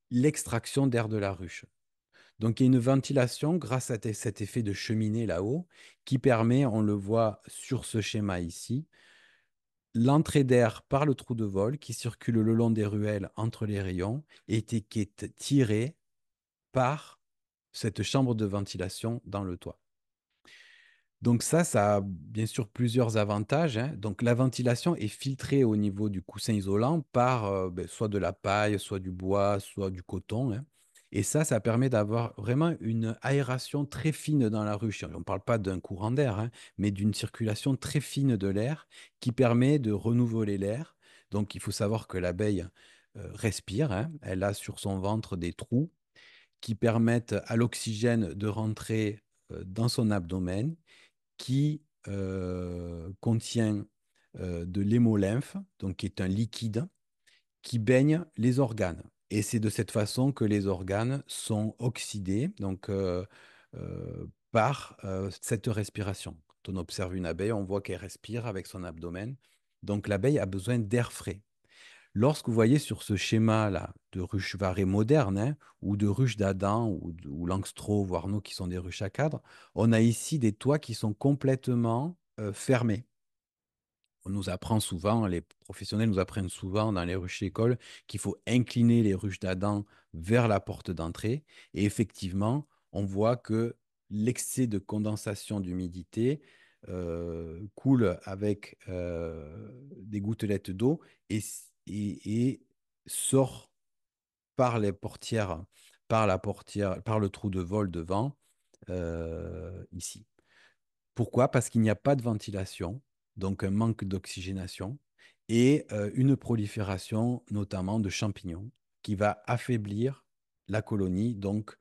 l'extraction d'air de la ruche. Donc, il y a une ventilation grâce à cet effet de cheminée là-haut qui permet, on le voit sur ce schéma ici, l'entrée d'air par le trou de vol qui circule le long des ruelles entre les rayons et qui est tiré par cette chambre de ventilation dans le toit. Donc ça a bien sûr plusieurs avantages, hein. Donc la ventilation est filtrée au niveau du coussin isolant par soit de la paille, soit du bois, soit du coton, hein. Et ça permet d'avoir vraiment une aération très fine dans la ruche. On ne parle pas d'un courant d'air, hein, mais d'une circulation très fine de l'air qui permet de renouveler l'air. Donc il faut savoir que l'abeille respire, hein. Elle a sur son ventre des trous qui permettent à l'oxygène de rentrer dans son abdomen qui contient de l'hémolymphe, donc qui est un liquide qui baigne les organes. Et c'est de cette façon que les organes sont oxydés par cette respiration. Quand on observe une abeille, on voit qu'elle respire avec son abdomen. Donc l'abeille a besoin d'air frais. Lorsque vous voyez sur ce schéma-là de ruches varées modernes, hein, ou de ruches d'Adam ou Langstroth, Warnow, qui sont des ruches à cadre, on a ici des toits qui sont complètement fermés. On nous apprend souvent, les professionnels nous apprennent souvent dans les ruches écoles qu'il faut incliner les ruches d'Adam vers la porte d'entrée. Et effectivement, on voit que l'excès de condensation d'humidité coule avec des gouttelettes d'eau et sort par les portières, par la portière, par le trou de vol devant, ici. Pourquoi? Parce qu'il n'y a pas de ventilation, donc un manque d'oxygénation et une prolifération notamment de champignons qui va affaiblir la colonie, donc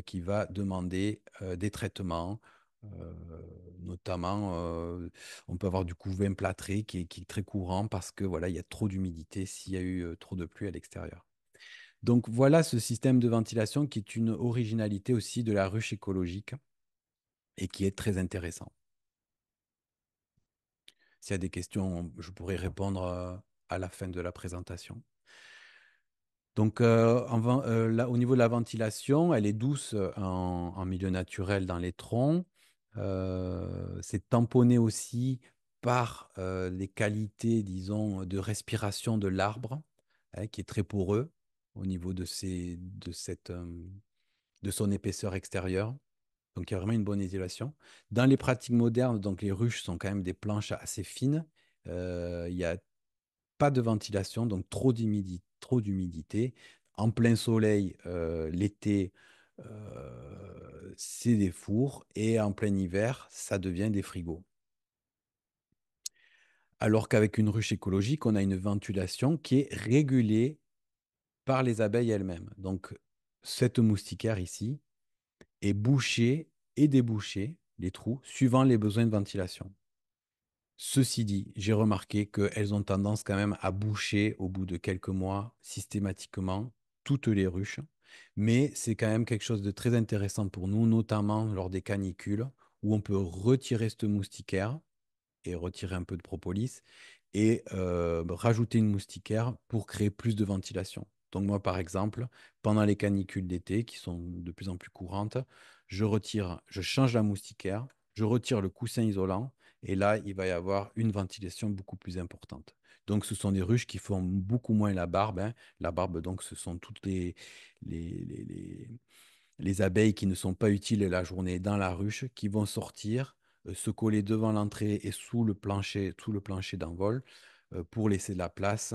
qui va demander des traitements, euh, notamment on peut avoir du couvain plâtré qui est très courant parce que voilà, il y a trop d'humidité s'il y a eu trop de pluie à l'extérieur. Donc voilà ce système de ventilation qui est une originalité aussi de la ruche écologique et qui est très intéressant. S'il y a des questions, je pourrais répondre à la fin de la présentation. Donc, là, au niveau de la ventilation, elle est douce en milieu naturel dans les troncs. C'est tamponné aussi par les qualités, disons, de respiration de l'arbre, hein, qui est très poreux au niveau de son épaisseur extérieure. Donc, il y a vraiment une bonne isolation. Dans les pratiques modernes, donc les ruches sont quand même des planches assez fines. Il n'y a pas de ventilation, donc trop d'humidité. En plein soleil, l'été, c'est des fours. Et en plein hiver, ça devient des frigos. Alors qu'avec une ruche écologique, on a une ventilation qui est régulée par les abeilles elles-mêmes. Donc, cette moustiquaire ici est bouchée et débouchée, les trous, suivant les besoins de ventilation. Ceci dit, j'ai remarqué qu'elles ont tendance quand même à boucher au bout de quelques mois systématiquement toutes les ruches. Mais c'est quand même quelque chose de très intéressant pour nous, notamment lors des canicules, où on peut retirer ce moustiquaire et retirer un peu de propolis et rajouter une moustiquaire pour créer plus de ventilation. Donc moi, par exemple, pendant les canicules d'été, qui sont de plus en plus courantes, je change la moustiquaire, je retire le coussin isolant, et là, il va y avoir une ventilation beaucoup plus importante. Donc ce sont des ruches qui font beaucoup moins la barbe, hein. La barbe, donc, ce sont toutes les, les, les- les abeilles qui ne sont pas utiles la journée dans la ruche, qui vont sortir, se coller devant l'entrée et sous le plancher d'envol, pour laisser de la place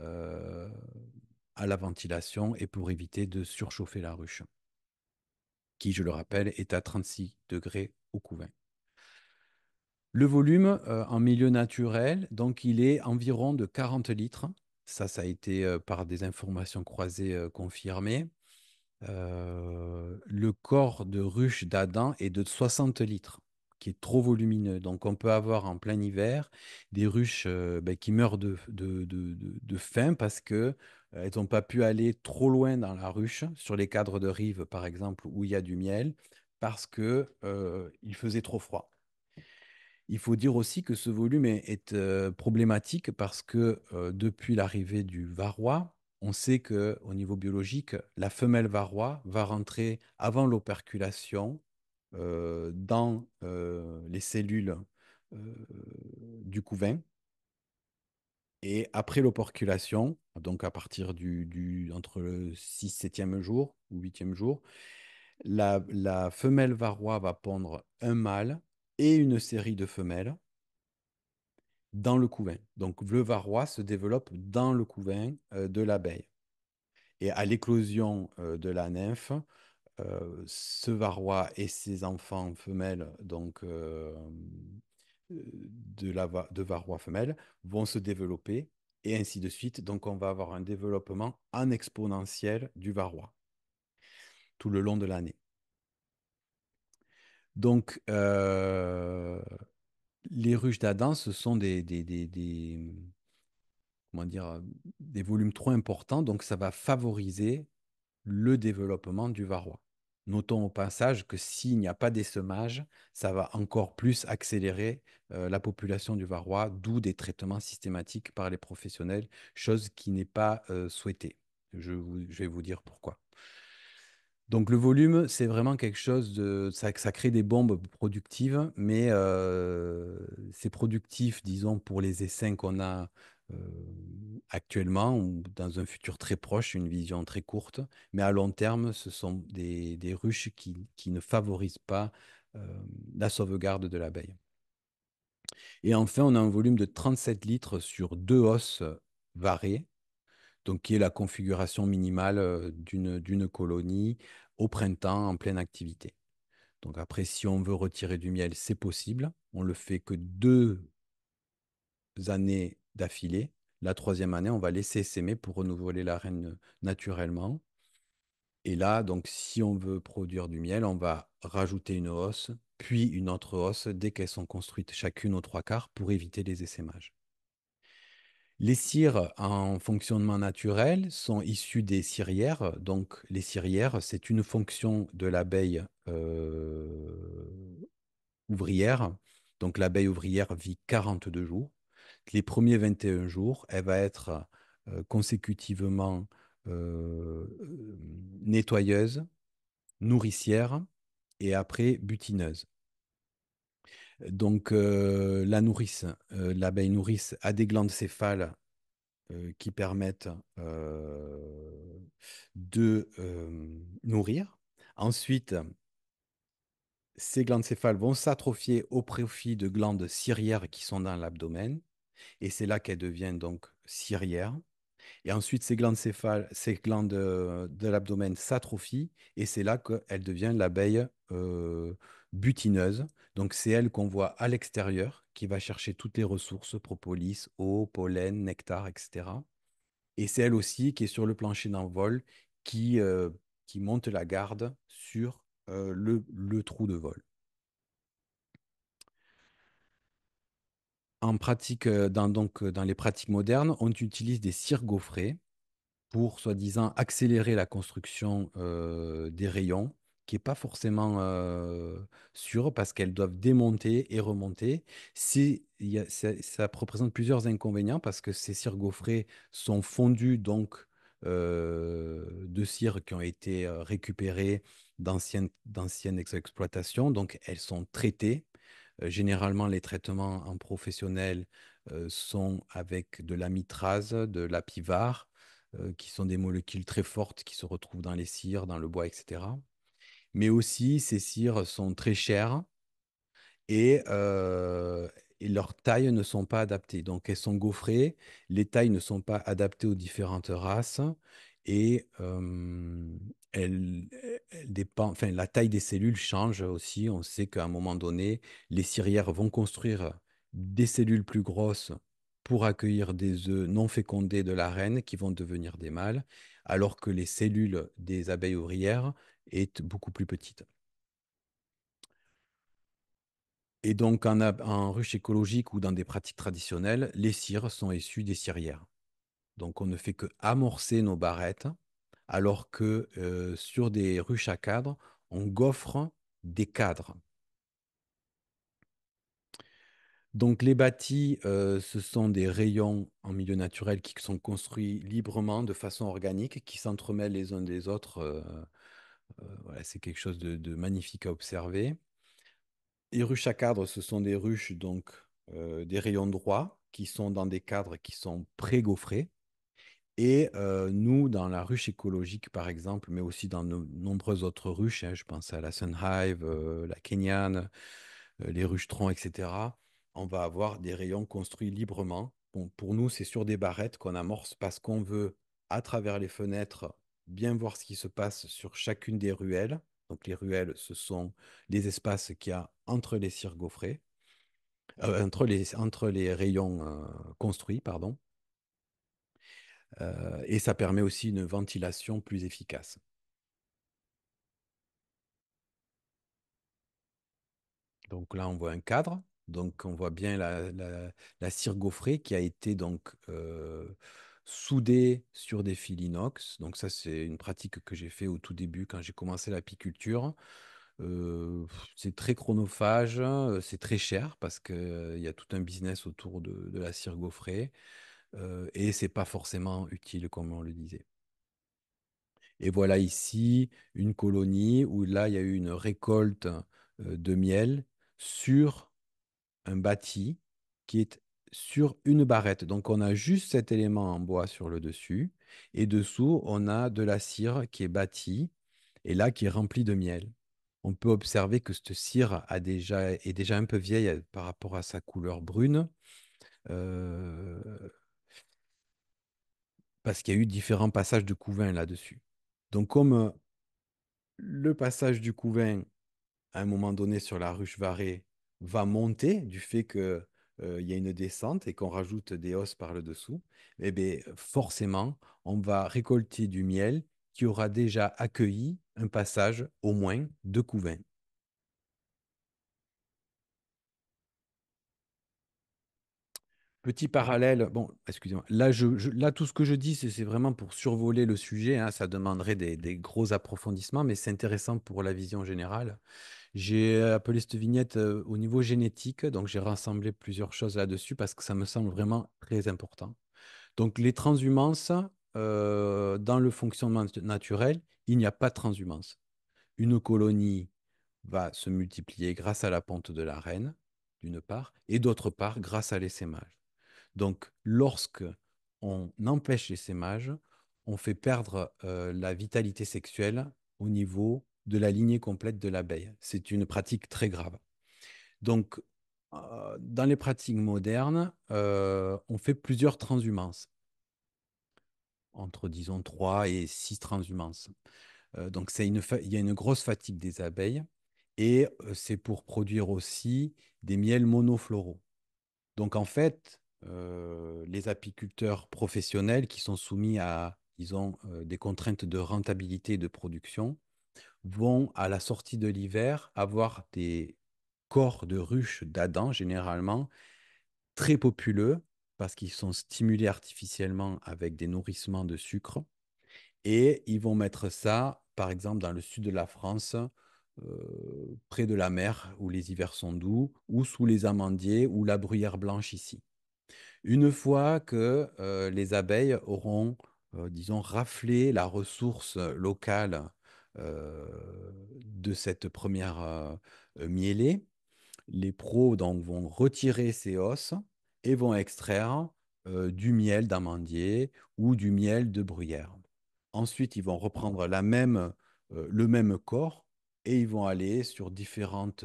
euh, à la ventilation et pour éviter de surchauffer la ruche, qui, je le rappelle, est à 36 degrés au couvain. Le volume en milieu naturel, donc il est environ de 40 litres. Ça a été par des informations croisées confirmé. Le corps de ruche d'Adam est de 60 litres, qui est trop volumineux. Donc, on peut avoir en plein hiver des ruches qui meurent de faim parce que elles n'ont pas pu aller trop loin dans la ruche, sur les cadres de rive, par exemple, où il y a du miel, parce que il faisait trop froid. Il faut dire aussi que ce volume est problématique parce que depuis l'arrivée du varroa, on sait que au niveau biologique, la femelle varroa va rentrer avant l'operculation dans les cellules euh, du couvain. Et après l'operculation, donc à partir entre le 6 septième jour ou huitième jour, la femelle varroa va pondre un mâle et une série de femelles dans le couvain. Donc le varroa se développe dans le couvain de l'abeille. Et à l'éclosion de la nymphe, ce varroa et ses enfants femelles, donc de varroa femelle, vont se développer et ainsi de suite. Donc on va avoir un développement en exponentiel du varroa tout le long de l'année. Donc les ruches d'Adam, ce sont comment dire, des volumes trop importants, donc ça va favoriser le développement du varroa. Notons au passage que s'il n'y a pas d'essaimage, ça va encore plus accélérer la population du varroa, d'où des traitements systématiques par les professionnels, chose qui n'est pas souhaitée. Je vais vous dire pourquoi. Donc le volume, c'est vraiment quelque chose de... Ça crée des bombes productives, mais c'est productif, disons, pour les essaims qu'on a euh, actuellement ou dans un futur très proche, une vision très courte. Mais à long terme, ce sont des ruches qui ne favorisent pas euh, la sauvegarde de l'abeille. Et enfin, on a un volume de 37 litres sur deux os varés, donc qui est la configuration minimale d'une colonie au printemps en pleine activité. Donc après, si on veut retirer du miel, c'est possible. On le fait que 2 années d'affilée. La troisième année, on va laisser s'aimer pour renouveler la reine naturellement. Et là, donc, si on veut produire du miel, on va rajouter une hausse, puis une autre hausse dès qu'elles sont construites chacune aux trois quarts pour éviter les essaimages. Les cires en fonctionnement naturel sont issues des cirières. Donc, les cirières, c'est une fonction de l'abeille ouvrière. Donc, l'abeille ouvrière vit 42 jours. Les premiers 21 jours, elle va être consécutivement nettoyeuse, nourricière et après butineuse. Donc, l'abeille nourrice a des glandes céphales qui permettent de nourrir. Ensuite, ces glandes céphales vont s'atrophier au profit de glandes ciliaires qui sont dans l'abdomen. Et c'est là qu'elles deviennent donc ciliaires. Et ensuite, ces glandes de l'abdomen s'atrophient et c'est là qu'elle devient l'abeille butineuse. Donc, c'est elle qu'on voit à l'extérieur qui va chercher toutes les ressources, propolis, eau, pollen, nectar, etc. Et c'est elle aussi qui est sur le plancher d'envol qui monte la garde sur le trou de vol. En pratique, dans les pratiques modernes, on utilise des cires gaufrées pour, soi-disant, accélérer la construction des rayons, qui n'est pas forcément sûre parce qu'elles doivent démonter et remonter. Ça représente plusieurs inconvénients parce que ces cires gaufrées sont fondues donc de cires qui ont été récupérées d'anciennes exploitations, donc elles sont traitées. Généralement, les traitements en professionnel sont avec de l'amitrase, de l'apivar, qui sont des molécules très fortes qui se retrouvent dans les cires, dans le bois, etc. Mais aussi, ces cires sont très chères et et leurs tailles ne sont pas adaptées. Donc, elles sont gaufrées, les tailles ne sont pas adaptées aux différentes races et elles, enfin, la taille des cellules change aussi. On sait qu'à un moment donné, les cirières vont construire des cellules plus grosses pour accueillir des œufs non fécondés de la reine qui vont devenir des mâles, alors que les cellules des abeilles ouvrières est beaucoup plus petites. Et donc, en ruche écologique ou dans des pratiques traditionnelles, les cires sont issues des cirières. Donc, on ne fait que amorcer nos barrettes, alors que sur des ruches à cadres, on gaufre des cadres. Donc les bâtis, ce sont des rayons en milieu naturel qui sont construits librement, de façon organique, qui s'entremêlent les uns des autres. Voilà, c'est quelque chose de magnifique à observer. Les ruches à cadres, ce sont des ruches, donc des rayons droits, qui sont dans des cadres qui sont pré-gaufrés. Et nous, dans la ruche écologique, par exemple, mais aussi dans de nombreuses autres ruches, hein, je pense à la Sunhive, la Kenyane, les ruches-troncs, etc., on va avoir des rayons construits librement. Bon, pour nous, c'est sur des barrettes qu'on amorce parce qu'on veut, à travers les fenêtres, bien voir ce qui se passe sur chacune des ruelles. Donc les ruelles, ce sont les espaces qu'il y a entre les cires gaufrées, entre les rayons construits, pardon. Et ça permet aussi une ventilation plus efficace. Donc là, on voit un cadre. Donc on voit bien la cire gaufrée qui a été donc soudée sur des fils inox. Donc ça, c'est une pratique que j'ai fait au tout début quand j'ai commencé l'apiculture. C'est très chronophage, c'est très cher parce qu'il y a tout un business autour de la cire gaufrée et c'est pas forcément utile comme on le disait. Et voilà ici une colonie où là, il y a eu une récolte de miel sur un bâti qui est sur une barrette. Donc, on a juste cet élément en bois sur le dessus. Et dessous, on a de la cire qui est bâtie et là, qui est remplie de miel. On peut observer que cette cire est déjà un peu vieille par rapport à sa couleur brune, euh, parce qu'il y a eu différents passages de couvain là-dessus. Donc, comme le passage du couvain à un moment donné sur la ruche Varée va monter du fait que, il y a une descente et qu'on rajoute des hausses par le dessous, eh bien, forcément, on va récolter du miel qui aura déjà accueilli un passage au moins de couvain. Petit parallèle, bon, excusez-moi, là, là, tout ce que je dis, c'est vraiment pour survoler le sujet, hein, ça demanderait des gros approfondissements, mais c'est intéressant pour la vision générale. J'ai appelé cette vignette au niveau génétique, donc j'ai rassemblé plusieurs choses là-dessus parce que ça me semble vraiment très important. Donc les transhumances, dans le fonctionnement naturel, il n'y a pas de transhumance. Une colonie va se multiplier grâce à la ponte de la reine, d'une part, et d'autre part, grâce à l'essaimage. Donc lorsque on empêche l'essaimage, on fait perdre la vitalité sexuelle au niveau de la lignée complète de l'abeille. C'est une pratique très grave. Donc, dans les pratiques modernes, on fait plusieurs transhumances, entre, disons, 3 et 6 transhumances. Donc, il y a une grosse fatigue des abeilles et c'est pour produire aussi des miels monofloraux. Donc, en fait, les apiculteurs professionnels qui sont soumis à, disons, des contraintes de rentabilité et de production vont, à la sortie de l'hiver, avoir des corps de ruches d'Adam, généralement, très populeux, parce qu'ils sont stimulés artificiellement avec des nourrissements de sucre. Et ils vont mettre ça, par exemple, dans le sud de la France, près de la mer, où les hivers sont doux, ou sous les amandiers, ou la bruyère blanche ici. Une fois que les abeilles auront, disons, raflé la ressource locale euh, de cette première mielée, les pros donc, vont retirer ces os et vont extraire du miel d'amandier ou du miel de bruyère. Ensuite, ils vont reprendre le même corps et ils vont aller sur différentes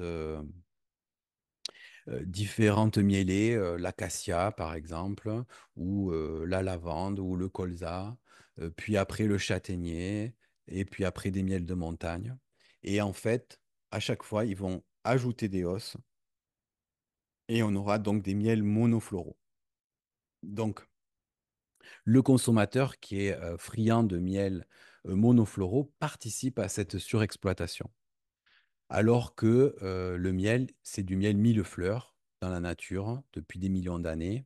mielées, l'acacia par exemple, ou la lavande, ou le colza, puis après le châtaignier, et puis après des miels de montagne. Et en fait, à chaque fois, ils vont ajouter des os et on aura donc des miels monofloraux. Donc, le consommateur qui est friand de miels monofloraux participe à cette surexploitation. Alors que le miel, c'est du miel millefleurs dans la nature depuis des millions d'années.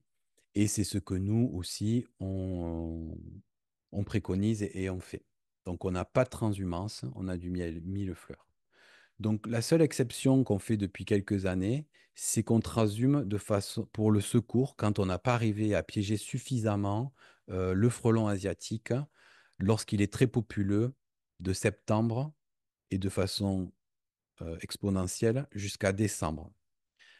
Et c'est ce que nous aussi, on préconise et on fait. Donc, on n'a pas de transhumance, on a du miel millefleurs. Donc, la seule exception qu'on fait depuis quelques années, c'est qu'on transhume de façon, pour le secours quand on n'a pas arrivé à piéger suffisamment le frelon asiatique lorsqu'il est très populeux de septembre et de façon exponentielle jusqu'à décembre.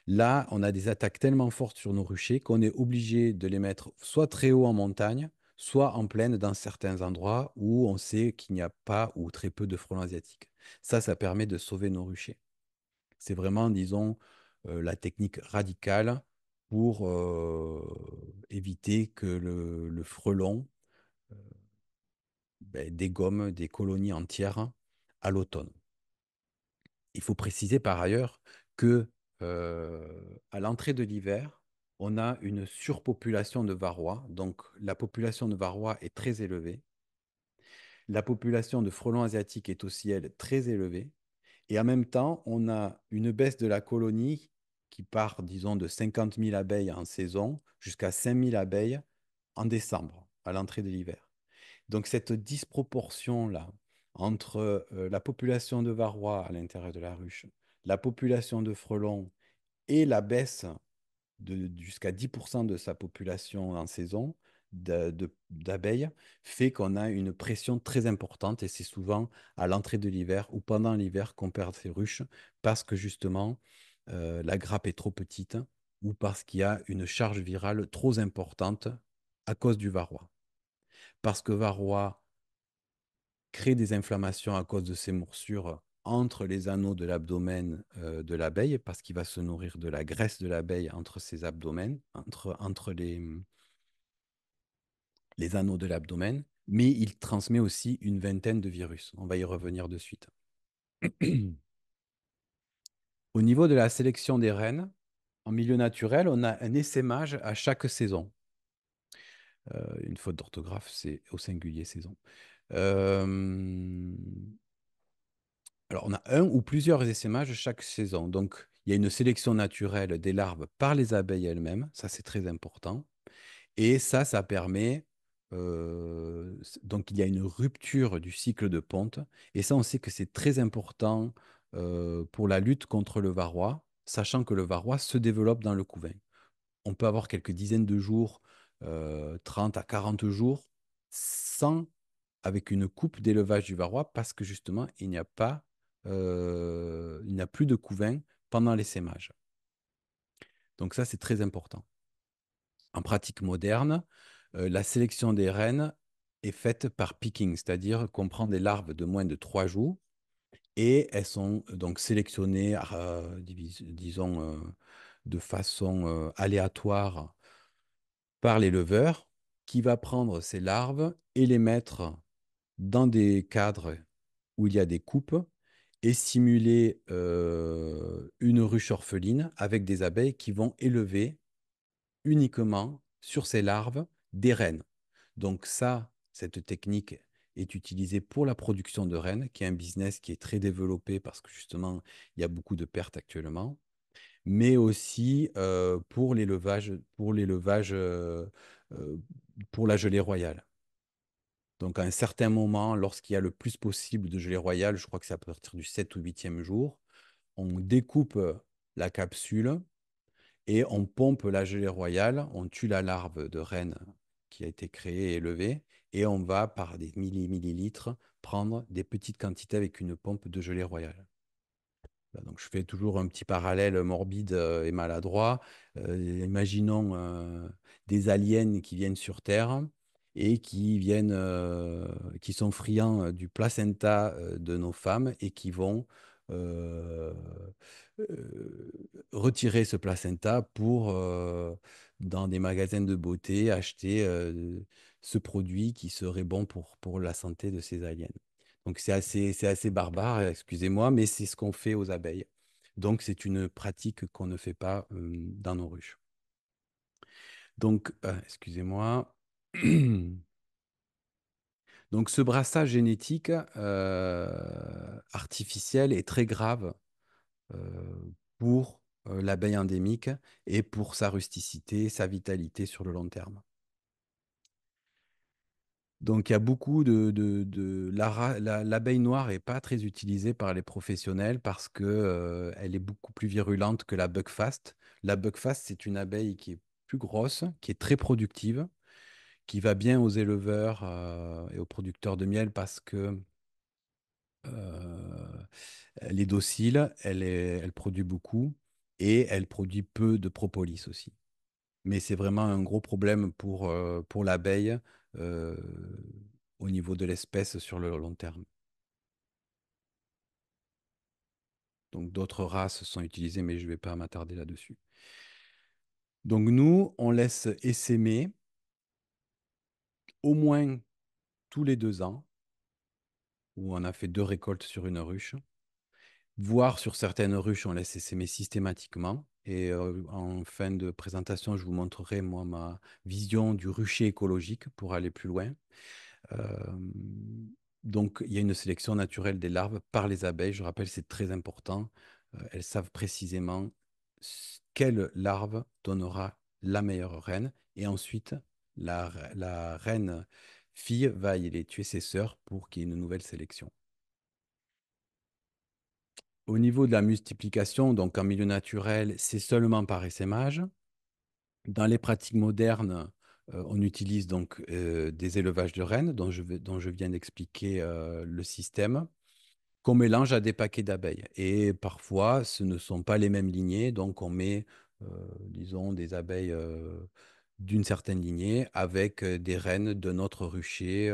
Là, on a des attaques tellement fortes sur nos ruchers qu'on est obligé de les mettre soit très haut en montagne, soit en plaine dans certains endroits où on sait qu'il n'y a pas ou très peu de frelons asiatiques. Ça permet de sauver nos ruchers. C'est vraiment, disons, la technique radicale pour éviter que le frelon dégomme des colonies entières à l'automne. Il faut préciser par ailleurs que à l'entrée de l'hiver, on a une surpopulation de varrois. Donc la population de varrois est très élevée. La population de frelons asiatiques est aussi, elle, très élevée. Et en même temps, on a une baisse de la colonie qui part, disons, de 50 000 abeilles en saison jusqu'à 5 000 abeilles en décembre, à l'entrée de l'hiver. Donc cette disproportion-là entre la population de varrois à l'intérieur de la ruche, la population de frelons et la baisse jusqu'à 10% de sa population en saison d'abeilles, fait qu'on a une pression très importante et c'est souvent à l'entrée de l'hiver ou pendant l'hiver qu'on perd ses ruches parce que justement la grappe est trop petite ou parce qu'il y a une charge virale trop importante à cause du varroa. Parce que varroa crée des inflammations à cause de ces morsures entre les anneaux de l'abdomen de l'abeille, parce qu'il va se nourrir de la graisse de l'abeille entre ses abdomens, entre les anneaux de l'abdomen, mais il transmet aussi une vingtaine de virus. On va y revenir de suite. Au niveau de la sélection des reines, en milieu naturel, on a un essaimage à chaque saison. Une faute d'orthographe, c'est au singulier saison. Euh, Alors, on a un ou plusieurs essaimages chaque saison. Donc, il y a une sélection naturelle des larves par les abeilles elles-mêmes. Ça, c'est très important. Et ça permet. Donc, il y a une rupture du cycle de ponte. Et ça, on sait que c'est très important pour la lutte contre le varroa, sachant que le varroa se développe dans le couvain. On peut avoir quelques dizaines de jours, 30 à 40 jours, sans, avec une coupe d'élevage du varroa, parce que justement, il n'y a plus de couvain pendant l'essaimage. Donc ça, c'est très important. En pratique moderne, la sélection des reines est faite par picking, c'est-à-dire qu'on prend des larves de moins de 3 jours et elles sont donc sélectionnées, disons, de façon aléatoire par l'éleveur qui va prendre ces larves et les mettre dans des cadres où il y a des coupes et simuler une ruche orpheline avec des abeilles qui vont élever uniquement sur ces larves des reines. Donc ça, cette technique est utilisée pour la production de reines, qui est un business qui est très développé parce que justement, il y a beaucoup de pertes actuellement, mais aussi euh, pour la gelée royale. Donc, à un certain moment, lorsqu'il y a le plus possible de gelée royale, je crois que c'est à partir du 7 ou 8e jour, on découpe la capsule et on pompe la gelée royale, on tue la larve de reine qui a été créée et élevée, et on va, par des millilitres, prendre des petites quantités avec une pompe de gelée royale. Voilà, donc, je fais toujours un petit parallèle morbide et maladroit. Imaginons des aliens qui viennent sur Terre et qui sont friands du placenta de nos femmes et qui vont euh, retirer ce placenta pour, dans des magasins de beauté, acheter ce produit qui serait bon pour la santé de ces aliens. Donc c'est assez barbare, excusez-moi, mais c'est ce qu'on fait aux abeilles. Donc c'est une pratique qu'on ne fait pas dans nos ruches. Donc, excusez-moi. Donc ce brassage génétique artificiel est très grave pour l'abeille endémique et pour sa rusticité, sa vitalité sur le long terme. Donc, il y a beaucoup l'abeille noire n'est pas très utilisée par les professionnels parce que, elle est beaucoup plus virulente que la buckfast. La buckfast, c'est une abeille qui est plus grosse, qui est très productive, qui va bien aux éleveurs, et aux producteurs de miel parce que, euh, elle est docile, elle produit beaucoup et elle produit peu de propolis aussi. Mais c'est vraiment un gros problème pour l'abeille, euh, au niveau de l'espèce sur le long terme. Donc d'autres races sont utilisées, mais je ne vais pas m'attarder là-dessus. Donc nous, on laisse essaimer au moins tous les 2 ans, où on a fait 2 récoltes sur une ruche. Voire sur certaines ruches, on laisse essaimer systématiquement. Et, en fin de présentation, je vous montrerai, moi, ma vision du rucher écologique pour aller plus loin. Euh, donc, il y a une sélection naturelle des larves par les abeilles. Je rappelle, c'est très important. Elles savent précisément quelle larve donnera la meilleure reine. Et ensuite, la reine fille va aller tuer ses sœurs pour qu'il y ait une nouvelle sélection. Au niveau de la multiplication, donc en milieu naturel, c'est seulement par essaimage. Dans les pratiques modernes, on utilise donc, des élevages de reines, dont je viens d'expliquer, le système, qu'on mélange à des paquets d'abeilles. Et parfois, ce ne sont pas les mêmes lignées, donc on met, euh, disons, des abeilles, d'une certaine lignée avec, des reines d'un autre rucher,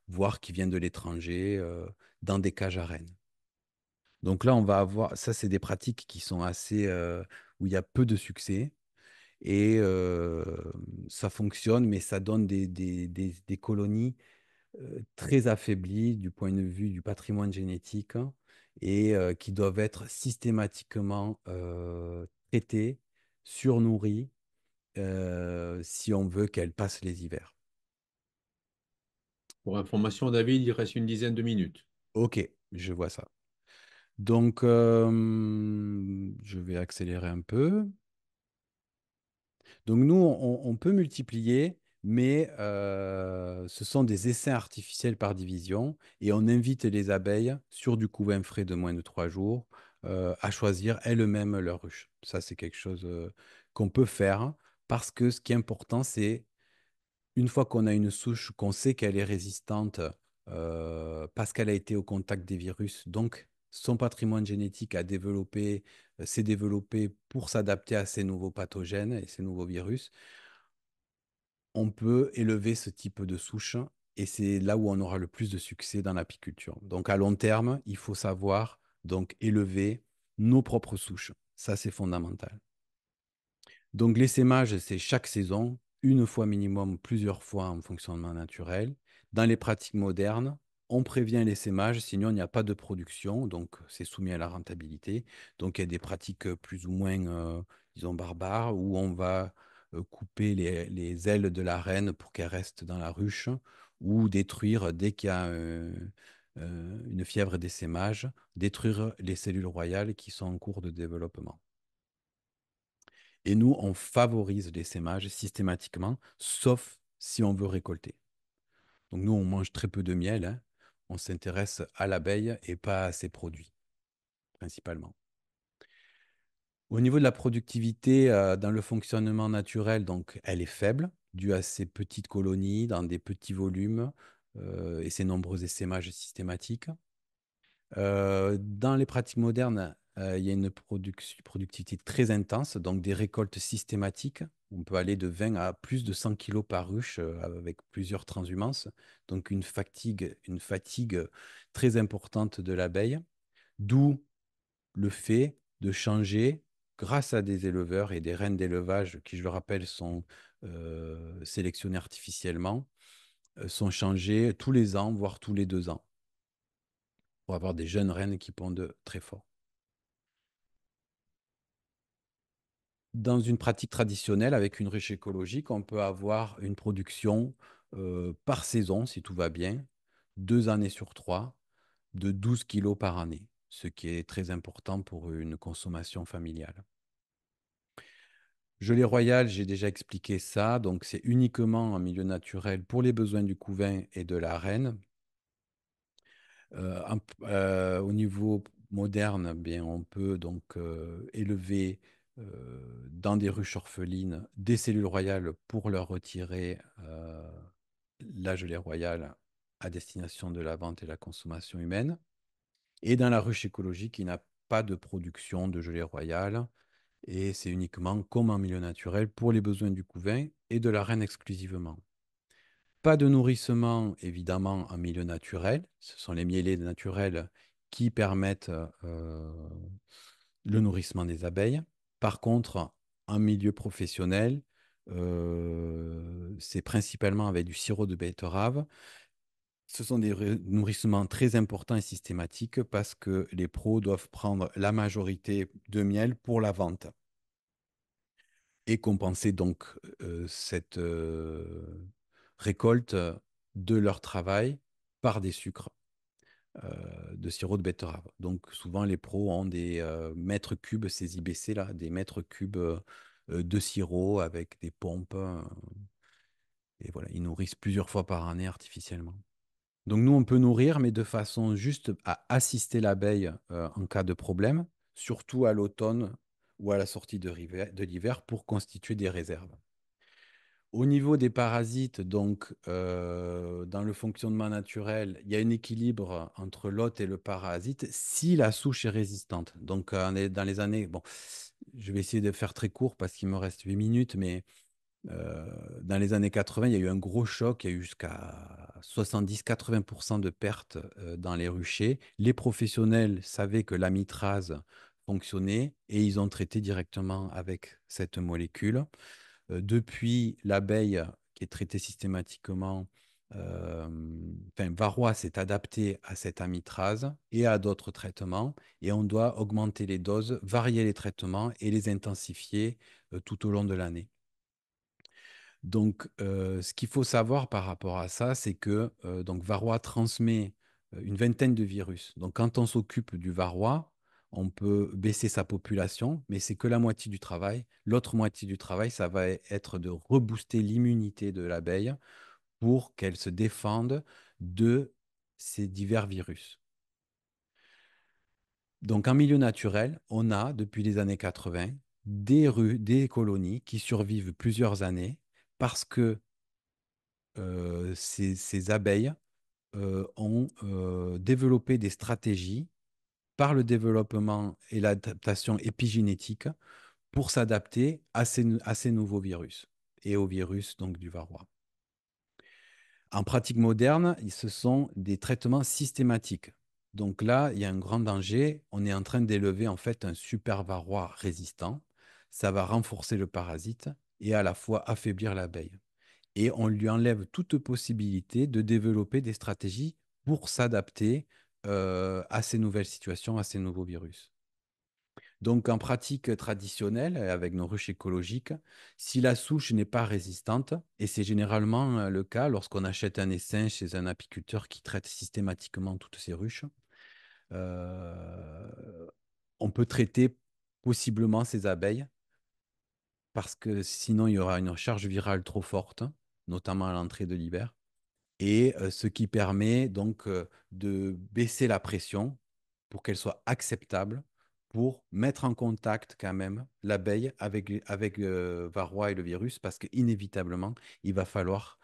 voire qui viennent de l'étranger, dans des cages à reines. Donc là, on va avoir, ça, c'est des pratiques qui sont assez, où il y a peu de succès. Et, ça fonctionne, mais ça donne des colonies, très affaiblies du point de vue du patrimoine génétique, hein, et, qui doivent être systématiquement, traitées, surnourries, si on veut qu'elles passent les hivers. Pour information, David, il reste une dizaine de minutes. Ok, je vois ça. Donc, je vais accélérer un peu. Donc nous, on peut multiplier, mais, ce sont des essais artificiels par division et on invite les abeilles sur du couvain frais de moins de 3 jours, à choisir elles-mêmes leur ruche. Ça, c'est quelque chose, qu'on peut faire parce que ce qui est important, c'est une fois qu'on a une souche, qu'on sait qu'elle est résistante, parce qu'elle a été au contact des virus, donc son patrimoine génétique s'est développé pour s'adapter à ces nouveaux pathogènes et ces nouveaux virus, on peut élever ce type de souche et c'est là où on aura le plus de succès dans l'apiculture. Donc à long terme, il faut savoir donc élever nos propres souches. Ça, c'est fondamental. Donc l'essaimage, c'est chaque saison, une fois minimum, plusieurs fois en fonctionnement naturel. Dans les pratiques modernes, on prévient l'essaimage, sinon il n'y a pas de production, donc c'est soumis à la rentabilité. Donc il y a des pratiques, plus ou moins, disons, barbares, où on va, couper les ailes de la reine pour qu'elle reste dans la ruche, ou détruire, dès qu'il y a, une fièvre d'essaimage, détruire les cellules royales qui sont en cours de développement. Et nous, on favorise l'essaimage systématiquement, sauf si on veut récolter. Donc nous, on mange très peu de miel, hein. On s'intéresse à l'abeille et pas à ses produits, principalement. Au niveau de la productivité, dans le fonctionnement naturel, donc elle est faible, due à ces petites colonies, dans des petits volumes, et ces nombreux essaimages systématiques. Dans les pratiques modernes, il y a une productivité très intense, donc des récoltes systématiques. On peut aller de 20 à plus de 100 kilos par ruche, avec plusieurs transhumances. Donc une fatigue très importante de l'abeille, d'où le fait de changer, grâce à des éleveurs et des reines d'élevage qui, je le rappelle, sont, sélectionnées artificiellement, sont changées tous les ans, voire tous les 2 ans, pour avoir des jeunes reines qui pondent très fort. Dans une pratique traditionnelle, avec une ruche écologique, on peut avoir une production, par saison, si tout va bien, 2 années sur 3, de 12 kilos par année, ce qui est très important pour une consommation familiale. Gelée royale, j'ai déjà expliqué ça. Donc, c'est uniquement en milieu naturel pour les besoins du couvain et de la reine. Au niveau moderne, bien, on peut donc élever dans des ruches orphelines des cellules royales pour leur retirer la gelée royale à destination de la vente et la consommation humaine. Et dans la ruche écologique, il n'a pas de production de gelée royale et c'est uniquement comme en milieu naturel pour les besoins du couvain et de la reine exclusivement. Pas de nourrissement, évidemment, en milieu naturel. Ce sont les mielés naturels qui permettent le nourrissement des abeilles. Par contre, en milieu professionnel, c'est principalement avec du sirop de betterave. Ce sont des nourrissements très importants et systématiques parce que les pros doivent prendre la majorité de miel pour la vente et compenser donc cette récolte de leur travail par des sucres de sirop de betterave. Donc souvent les pros ont des mètres cubes, ces IBC là, des mètres cubes de sirop avec des pompes et voilà, ils nourrissent plusieurs fois par année artificiellement. Donc nous on peut nourrir, mais de façon juste à assister l'abeille en cas de problème, surtout à l'automne ou à la sortie de l'hiver pour constituer des réserves. Au niveau des parasites, donc dans le fonctionnement naturel, il y a un équilibre entre l'hôte et le parasite si la souche est résistante. Donc on est dans les années, bon, je vais essayer de faire très court parce qu'il me reste 8 minutes, mais dans les années 80, il y a eu un gros choc, il y a eu jusqu'à 70-80% de pertes dans les ruchers. Les professionnels savaient que l'amitrase fonctionnait et ils ont traité directement avec cette molécule. Depuis l'abeille qui est traitée systématiquement, euh, enfin, Varroa s'est adapté à cette amitrase et à d'autres traitements, et on doit augmenter les doses, varier les traitements et les intensifier tout au long de l'année. Donc, ce qu'il faut savoir par rapport à ça, c'est que donc Varroa transmet une vingtaine de virus. Donc, quand on s'occupe du Varroa, on peut baisser sa population, mais c'est que la moitié du travail. L'autre moitié du travail, ça va être de rebooster l'immunité de l'abeille pour qu'elle se défende de ces divers virus. Donc, en milieu naturel, on a, depuis les années 80, des colonies qui survivent plusieurs années parce que ces abeilles ont développé des stratégies par le développement et l'adaptation épigénétique pour s'adapter à ces nouveaux virus et au virus donc du varroa. En pratique moderne, ce sont des traitements systématiques. Donc là, il y a un grand danger. On est en train d'élever en fait un super varroa résistant. Ça va renforcer le parasite et à la fois affaiblir l'abeille. Et on lui enlève toute possibilité de développer des stratégies pour s'adapter à ces nouvelles situations, à ces nouveaux virus. Donc, en pratique traditionnelle, avec nos ruches écologiques, si la souche n'est pas résistante, et c'est généralement le cas lorsqu'on achète un essaim chez un apiculteur qui traite systématiquement toutes ces ruches, euh, on peut traiter possiblement ces abeilles parce que sinon il y aura une charge virale trop forte, notamment à l'entrée de l'hiver et ce qui permet donc de baisser la pression pour qu'elle soit acceptable, pour mettre en contact quand même l'abeille avec varroa et le virus, parce qu'inévitablement, il va falloir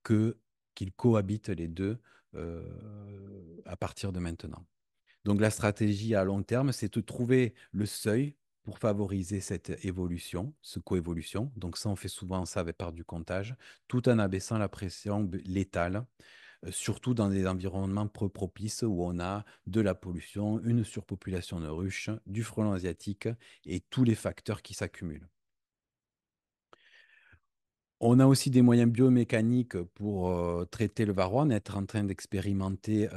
que qu'ils cohabitent les deux à partir de maintenant. Donc la stratégie à long terme, c'est de trouver le seuil pour favoriser cette évolution, ce coévolution. Donc ça, on fait souvent ça avec par du comptage, tout en abaissant la pression létale surtout dans des environnements peu propices où on a de la pollution, une surpopulation de ruches, du frelon asiatique et tous les facteurs qui s'accumulent. On a aussi des moyens biomécaniques pour traiter le varroa. On est en train d'expérimenter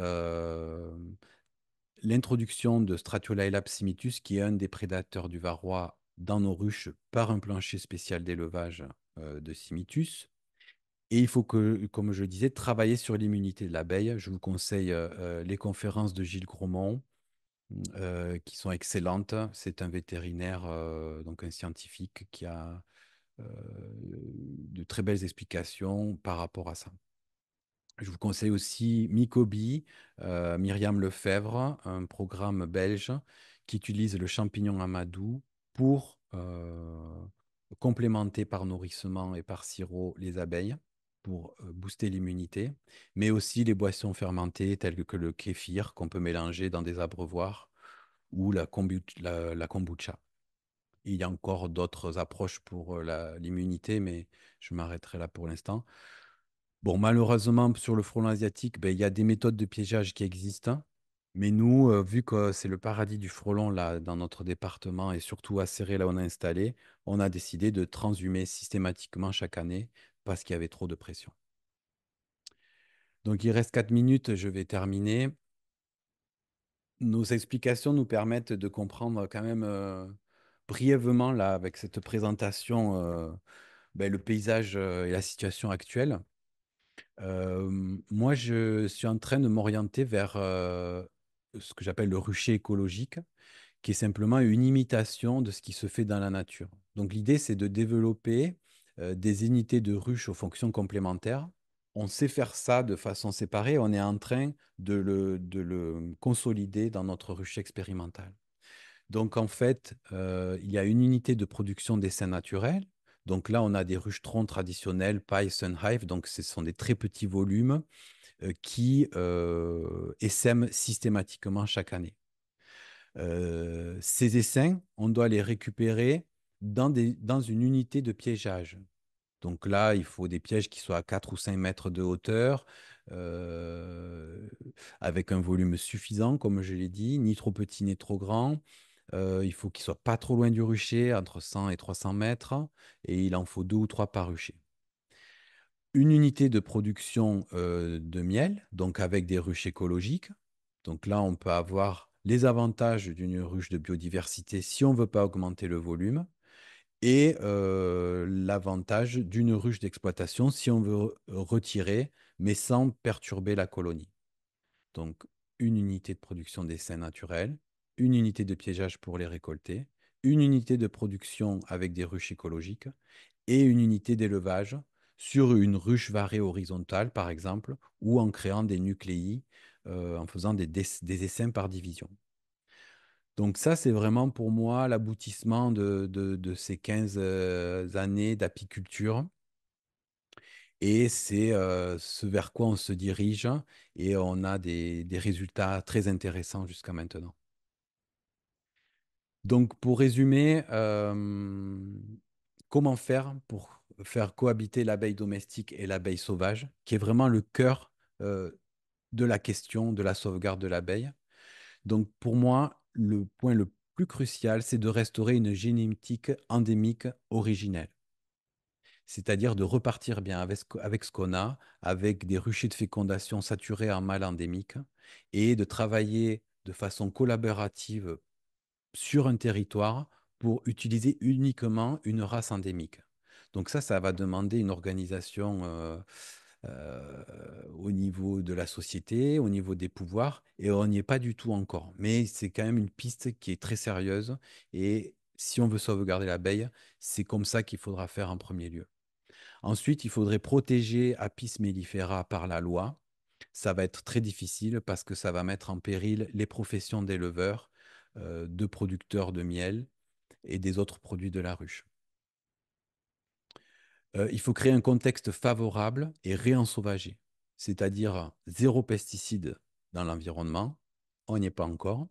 l'introduction de Stratiolaelap simitus, qui est un des prédateurs du varroa dans nos ruches par un plancher spécial d'élevage de simitus. Et il faut que, comme je le disais, travailler sur l'immunité de l'abeille. Je vous conseille les conférences de Gilles Gromont qui sont excellentes. C'est un vétérinaire, donc un scientifique, qui a euh, de très belles explications par rapport à ça. Je vous conseille aussi Mycobi, Myriam Lefebvre, un programme belge qui utilise le champignon amadou pour complémenter par nourrissement et par sirop les abeilles, pour booster l'immunité, mais aussi les boissons fermentées telles que le kéfir qu'on peut mélanger dans des abreuvoirs ou la kombucha. Il y a encore d'autres approches pour l'immunité, mais je m'arrêterai là pour l'instant. Bon, malheureusement, sur le frelon asiatique, ben, il y a des méthodes de piégeage qui existent. Mais nous, vu que c'est le paradis du frelon là, dans notre département et surtout à Céré, là où on est installé, on a décidé de transhumer systématiquement chaque année parce qu'il y avait trop de pression. Donc, il reste 4 minutes, je vais terminer. Nos explications nous permettent de comprendre quand même brièvement, là, avec cette présentation, ben, le paysage et la situation actuelle. Moi, je suis en train de m'orienter vers ce que j'appelle le rucher écologique, qui est simplement une imitation de ce qui se fait dans la nature. Donc, l'idée, c'est de développer des unités de ruches aux fonctions complémentaires. On sait faire ça de façon séparée. On est en train de le consolider dans notre rucher expérimental. Donc, en fait, il y a une unité de production d'essaims naturels. Donc là, on a des ruches-troncs traditionnels, paille, Sunhive. Donc, ce sont des très petits volumes qui essaiment systématiquement chaque année. Ces essaims, on doit les récupérer dans une unité de piégeage. Donc là, il faut des pièges qui soient à 4 ou 5 mètres de hauteur, euh, avec un volume suffisant, comme je l'ai dit, ni trop petit ni trop grand. Il faut qu'ils ne soient pas trop loin du rucher, entre 100 et 300 mètres, et il en faut 2 ou 3 par rucher. Une unité de production de miel, donc avec des ruches écologiques. Donc là, on peut avoir les avantages d'une ruche de biodiversité si on ne veut pas augmenter le volume et l'avantage d'une ruche d'exploitation si on veut retirer, mais sans perturber la colonie. Donc, une unité de production d'essaims naturels, une unité de piégeage pour les récolter, une unité de production avec des ruches écologiques et une unité d'élevage sur une ruche varée horizontale, par exemple, ou en créant des nucléis, en faisant des essaims par division. Donc ça, c'est vraiment pour moi l'aboutissement de ces 15 années d'apiculture. Et c'est ce vers quoi on se dirige et on a des résultats très intéressants jusqu'à maintenant. Donc pour résumer, comment faire pour faire cohabiter l'abeille domestique et l'abeille sauvage, qui est vraiment le cœur euh, de la question de la sauvegarde de l'abeille. Donc pour moi, le point le plus crucial, c'est de restaurer une génétique endémique originelle. C'est-à-dire de repartir bien avec ce qu'on a, avec des ruchers de fécondation saturés en mâles endémiques, et de travailler de façon collaborative sur un territoire pour utiliser uniquement une race endémique. Donc ça va demander une organisation au niveau de la société, au niveau des pouvoirs, et on n'y est pas du tout encore. Mais c'est quand même une piste qui est très sérieuse, et si on veut sauvegarder l'abeille, c'est comme ça qu'il faudra faire en premier lieu. Ensuite, il faudrait protéger Apis mellifera par la loi. Ça va être très difficile parce que ça va mettre en péril les professions d'éleveurs, de producteurs de miel et des autres produits de la ruche. Il faut créer un contexte favorable et réensauvager, c'est-à-dire zéro pesticide dans l'environnement. On n'y est pas encore.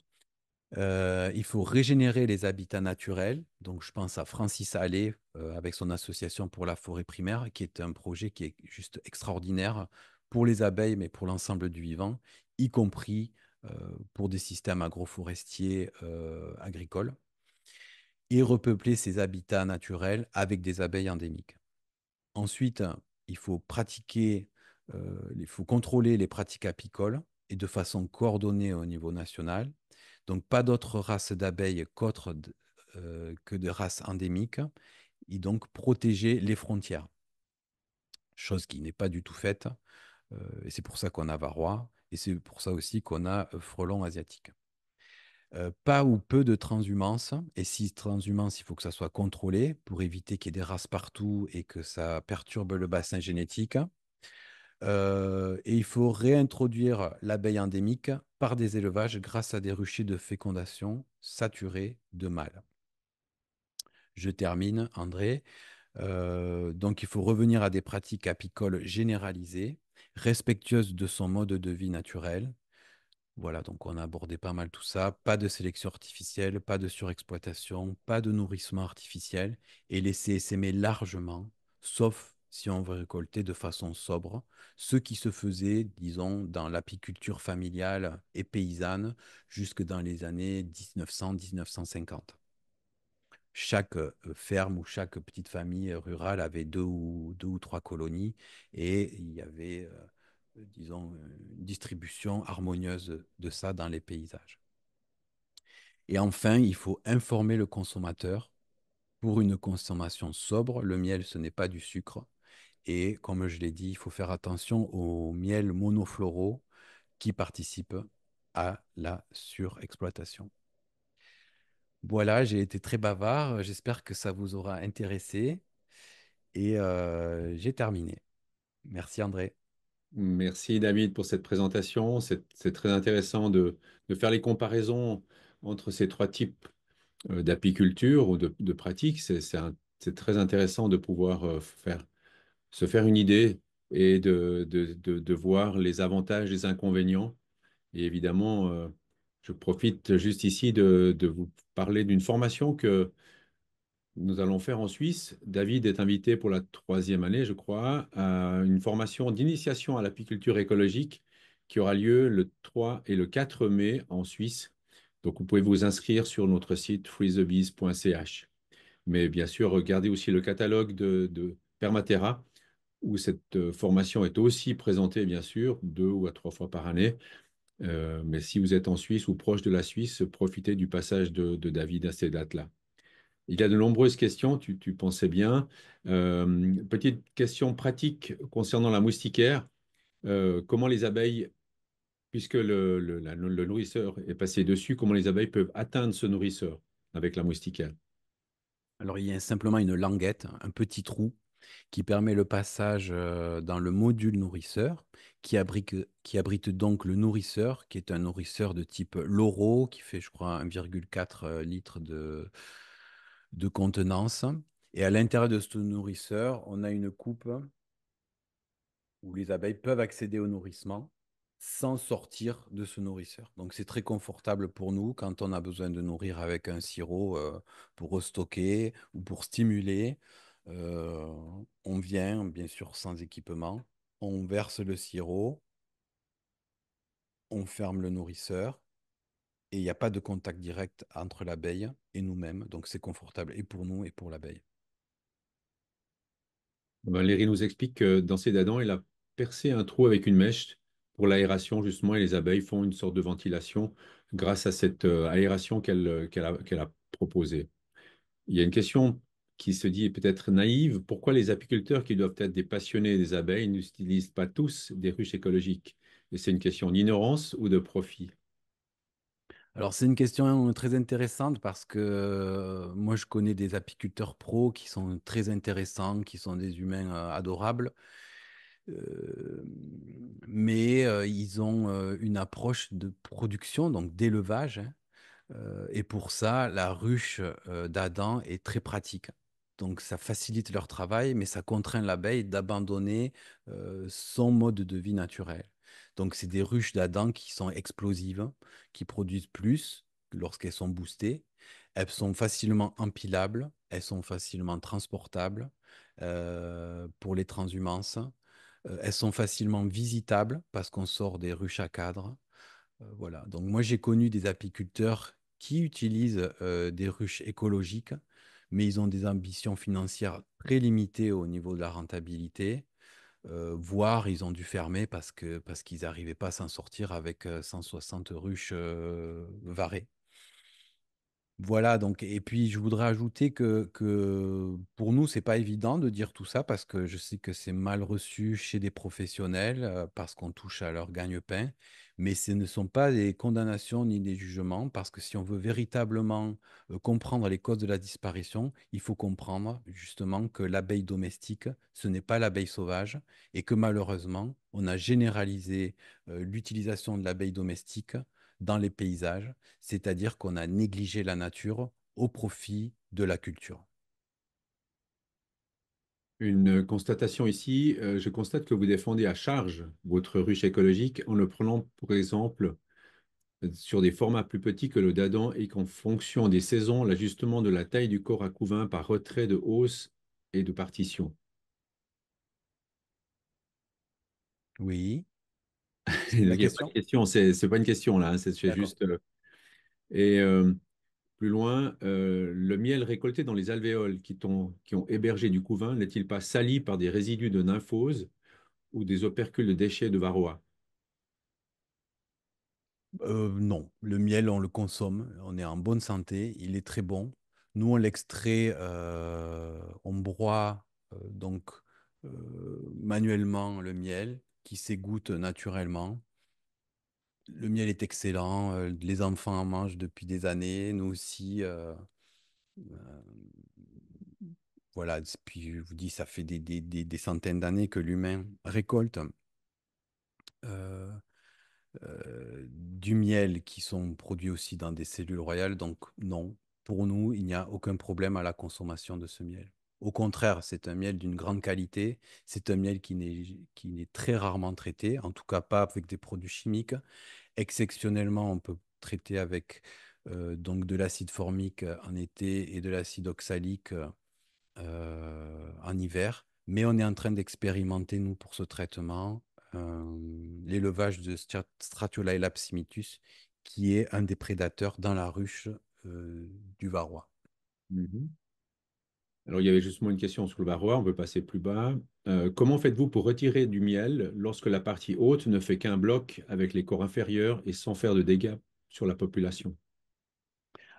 Il faut régénérer les habitats naturels. Donc, je pense à Francis Allais avec son association pour la forêt primaire, qui est un projet qui est juste extraordinaire pour les abeilles, mais pour l'ensemble du vivant, y compris pour des systèmes agroforestiers agricoles, et repeupler ces habitats naturels avec des abeilles endémiques. Ensuite, il faut contrôler les pratiques apicoles et de façon coordonnée au niveau national. Donc, pas d'autres races d'abeilles que de races endémiques, et donc protéger les frontières, chose qui n'est pas du tout faite. Et c'est pour ça qu'on a varroa, et c'est pour ça aussi qu'on a frelon asiatique. Pas ou peu de transhumance. Et si transhumance, il faut que ça soit contrôlé pour éviter qu'il y ait des races partout et que ça perturbe le bassin génétique. Et il faut réintroduire l'abeille endémique par des élevages grâce à des ruchers de fécondation saturés de mâles. Je termine, André. Donc, il faut revenir à des pratiques apicoles généralisées, respectueuses de son mode de vie naturel. Voilà, donc on a abordé pas mal tout ça. Pas de sélection artificielle, pas de surexploitation, pas de nourrissement artificiel et laisser essaimer largement, sauf si on veut récolter de façon sobre, ce qui se faisait, disons, dans l'apiculture familiale et paysanne jusque dans les années 1900-1950. Chaque ferme ou chaque petite famille rurale avait deux ou trois colonies et il y avait, disons, une distribution harmonieuse de ça dans les paysages. Et enfin, il faut informer le consommateur pour une consommation sobre. Le miel, ce n'est pas du sucre. Et comme je l'ai dit, il faut faire attention aux miels monofloraux qui participent à la surexploitation. Voilà, j'ai été très bavard. J'espère que ça vous aura intéressé. Et j'ai terminé. Merci André. Merci David pour cette présentation. C'est très intéressant de faire les comparaisons entre ces trois types d'apiculture ou de pratiques. C'est très intéressant de pouvoir se faire une idée et de voir les avantages et les inconvénients. Et évidemment, je profite juste ici de vous parler d'une formation que nous allons faire en Suisse. David est invité pour la troisième année, je crois, à une formation d'initiation à l'apiculture écologique qui aura lieu le 3 et le 4 mai en Suisse. Donc, vous pouvez vous inscrire sur notre site freethebees.ch. Mais bien sûr, regardez aussi le catalogue de Permaterra, où cette formation est aussi présentée, bien sûr, 2 ou 3 fois par année. Mais si vous êtes en Suisse ou proche de la Suisse, profitez du passage de David à ces dates-là. Il y a de nombreuses questions, tu pensais bien. Petite question pratique concernant la moustiquaire. Comment les abeilles, puisque le nourrisseur est passé dessus, comment les abeilles peuvent atteindre ce nourrisseur avec la moustiquaire? Alors il y a simplement une languette, un petit trou qui permet le passage dans le module nourrisseur qui abrite donc le nourrisseur, qui est un nourrisseur de type Loro, qui fait, je crois, 1,4 litres de contenance. Et à l'intérieur de ce nourrisseur, on a une coupe où les abeilles peuvent accéder au nourrissement sans sortir de ce nourrisseur. Donc c'est très confortable pour nous quand on a besoin de nourrir avec un sirop pour restocker ou pour stimuler. Euh, on vient, bien sûr, sans équipement, on verse le sirop, on ferme le nourrisseur et il n'y a pas de contact direct entre l'abeille et nous-mêmes. Donc c'est confortable et pour nous et pour l'abeille. Valérie nous explique que dans ses dadans, il a percé un trou avec une mèche pour l'aération, justement, et les abeilles font une sorte de ventilation grâce à cette aération qu'elle a proposée. Il y a une question qui se dit peut-être naïve. Pourquoi les apiculteurs, qui doivent être des passionnés des abeilles, n'utilisent pas tous des ruches écologiques? Et c'est une question d'ignorance ou de profit? Alors, c'est une question très intéressante parce que moi, je connais des apiculteurs pros qui sont très intéressants, qui sont des humains adorables, euh, mais ils ont une approche de production, donc d'élevage, hein. Et pour ça, la ruche d'Adam est très pratique. Donc, ça facilite leur travail, mais ça contraint l'abeille d'abandonner son mode de vie naturel. Donc, c'est des ruches d'Adam qui sont explosives, qui produisent plus lorsqu'elles sont boostées. Elles sont facilement empilables, elles sont facilement transportables pour les transhumances. Elles sont facilement visitables parce qu'on sort des ruches à cadre. Voilà. Donc moi, j'ai connu des apiculteurs qui utilisent des ruches écologiques, mais ils ont des ambitions financières très limitées au niveau de la rentabilité, voire ils ont dû fermer parce qu'ils n'arrivaient pas à s'en sortir avec 160 ruches varées. Voilà, donc, et puis je voudrais ajouter que pour nous, c'est pas évident de dire tout ça parce que je sais que c'est mal reçu chez des professionnels parce qu'on touche à leur gagne-pain. Mais ce ne sont pas des condamnations ni des jugements, parce que si on veut véritablement comprendre les causes de la disparition, il faut comprendre justement que l'abeille domestique, ce n'est pas l'abeille sauvage, et que malheureusement, on a généralisé l'utilisation de l'abeille domestique dans les paysages, c'est-à-dire qu'on a négligé la nature au profit de la culture. Une constatation ici, je constate que vous défendez à charge votre ruche écologique en le prenant, pour exemple, sur des formats plus petits que le dadan et qu'en fonction des saisons, l'ajustement de la taille du corps à couvain par retrait de hausse et de partition. Oui, Il c'est la n'y a pas de question? question, c'est pas une question là, hein, c'est D'accord. juste. Et plus loin, le miel récolté dans les alvéoles qui ont hébergé du couvain n'est-il pas sali par des résidus de nymphose ou des opercules de déchets de varroa? Non, le miel, on le consomme, on est en bonne santé, il est très bon. Nous, on l'extrait, on broie donc manuellement le miel qui s'égoutte naturellement. Le miel est excellent, les enfants en mangent depuis des années, nous aussi. Euh, voilà, puis je vous dis, ça fait des centaines d'années que l'humain récolte. euh, du miel qui sont produits aussi dans des cellules royales. Donc non, pour nous, il n'y a aucun problème à la consommation de ce miel. Au contraire, c'est un miel d'une grande qualité. C'est un miel qui n'est très rarement traité, en tout cas pas avec des produits chimiques. Exceptionnellement, on peut traiter avec donc de l'acide formique en été et de l'acide oxalique en hiver, mais on est en train d'expérimenter, nous, pour ce traitement, l'élevage de Stratiolaella psimitus, qui est un des prédateurs dans la ruche du varroa. Mhm. Alors, il y avait justement une question sur le varroa, on peut passer plus bas. Comment faites-vous pour retirer du miel lorsque la partie haute ne fait qu'un bloc avec les corps inférieurs et sans faire de dégâts sur la population?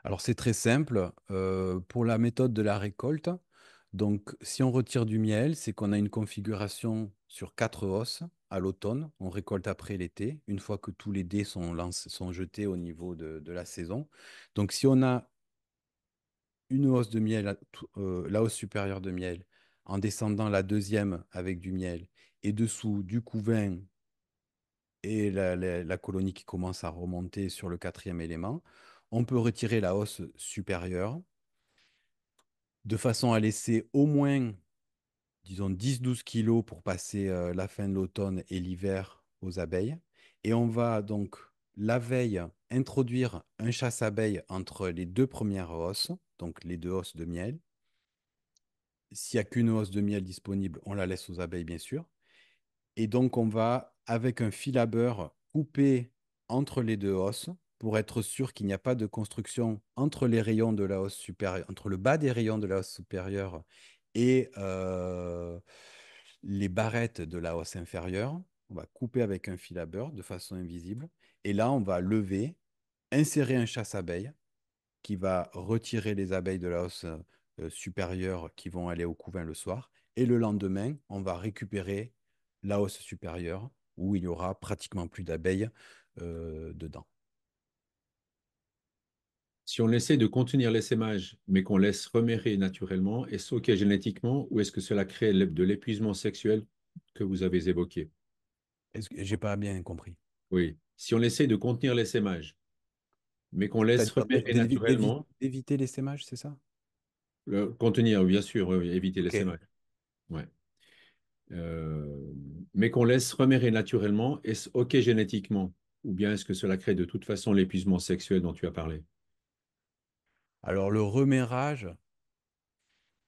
Alors c'est très simple pour la méthode de la récolte. Donc si on retire du miel, c'est qu'on a une configuration sur quatre hausses à l'automne. On récolte après l'été, une fois que tous les dés sont jetés au niveau de la saison. Donc si on a une hausse de miel, la hausse supérieure de miel, en descendant la deuxième avec du miel, et dessous du couvain et la colonie qui commence à remonter sur le quatrième élément, on peut retirer la hausse supérieure de façon à laisser au moins, disons, 10-12 kilos pour passer la fin de l'automne et l'hiver aux abeilles. Et on va donc, la veille, introduire un chasse-abeilles entre les deux premières hausses, donc les deux hausses de miel. S'il n'y a qu'une hausse de miel disponible, on la laisse aux abeilles, bien sûr. Et donc, on va, avec un fil à beurre, couper entre les deux hausses pour être sûr qu'il n'y a pas de construction entre les rayons de la hausse supérieure, entre le bas des rayons de la hausse supérieure et les barrettes de la hausse inférieure. On va couper avec un fil à beurre de façon invisible. Et là, on va lever, insérer un chasse-abeilles qui va retirer les abeilles de la hausse supérieure qui vont aller au couvain le soir. Et le lendemain, on va récupérer la hausse supérieure où il y aura pratiquement plus d'abeilles dedans. Si on essaie de contenir l'essaimage, mais qu'on laisse remérer naturellement, est-ce OK génétiquement ou est-ce que cela crée de l'épuisement sexuel que vous avez évoqué? Est-ce que j'ai pas bien compris? Oui. Si on essaie de contenir l'essaimage, mais qu'on laisse C'est-à-dire remérer naturellement, d'éviter l'essaimage, c'est ça? contenir, bien sûr, oui, oui, éviter Ok. l'essaimage. Ouais. Euh, mais qu'on laisse remérer naturellement, est-ce OK génétiquement? Ou bien est-ce que cela crée de toute façon l'épuisement sexuel dont tu as parlé? Alors le remérage,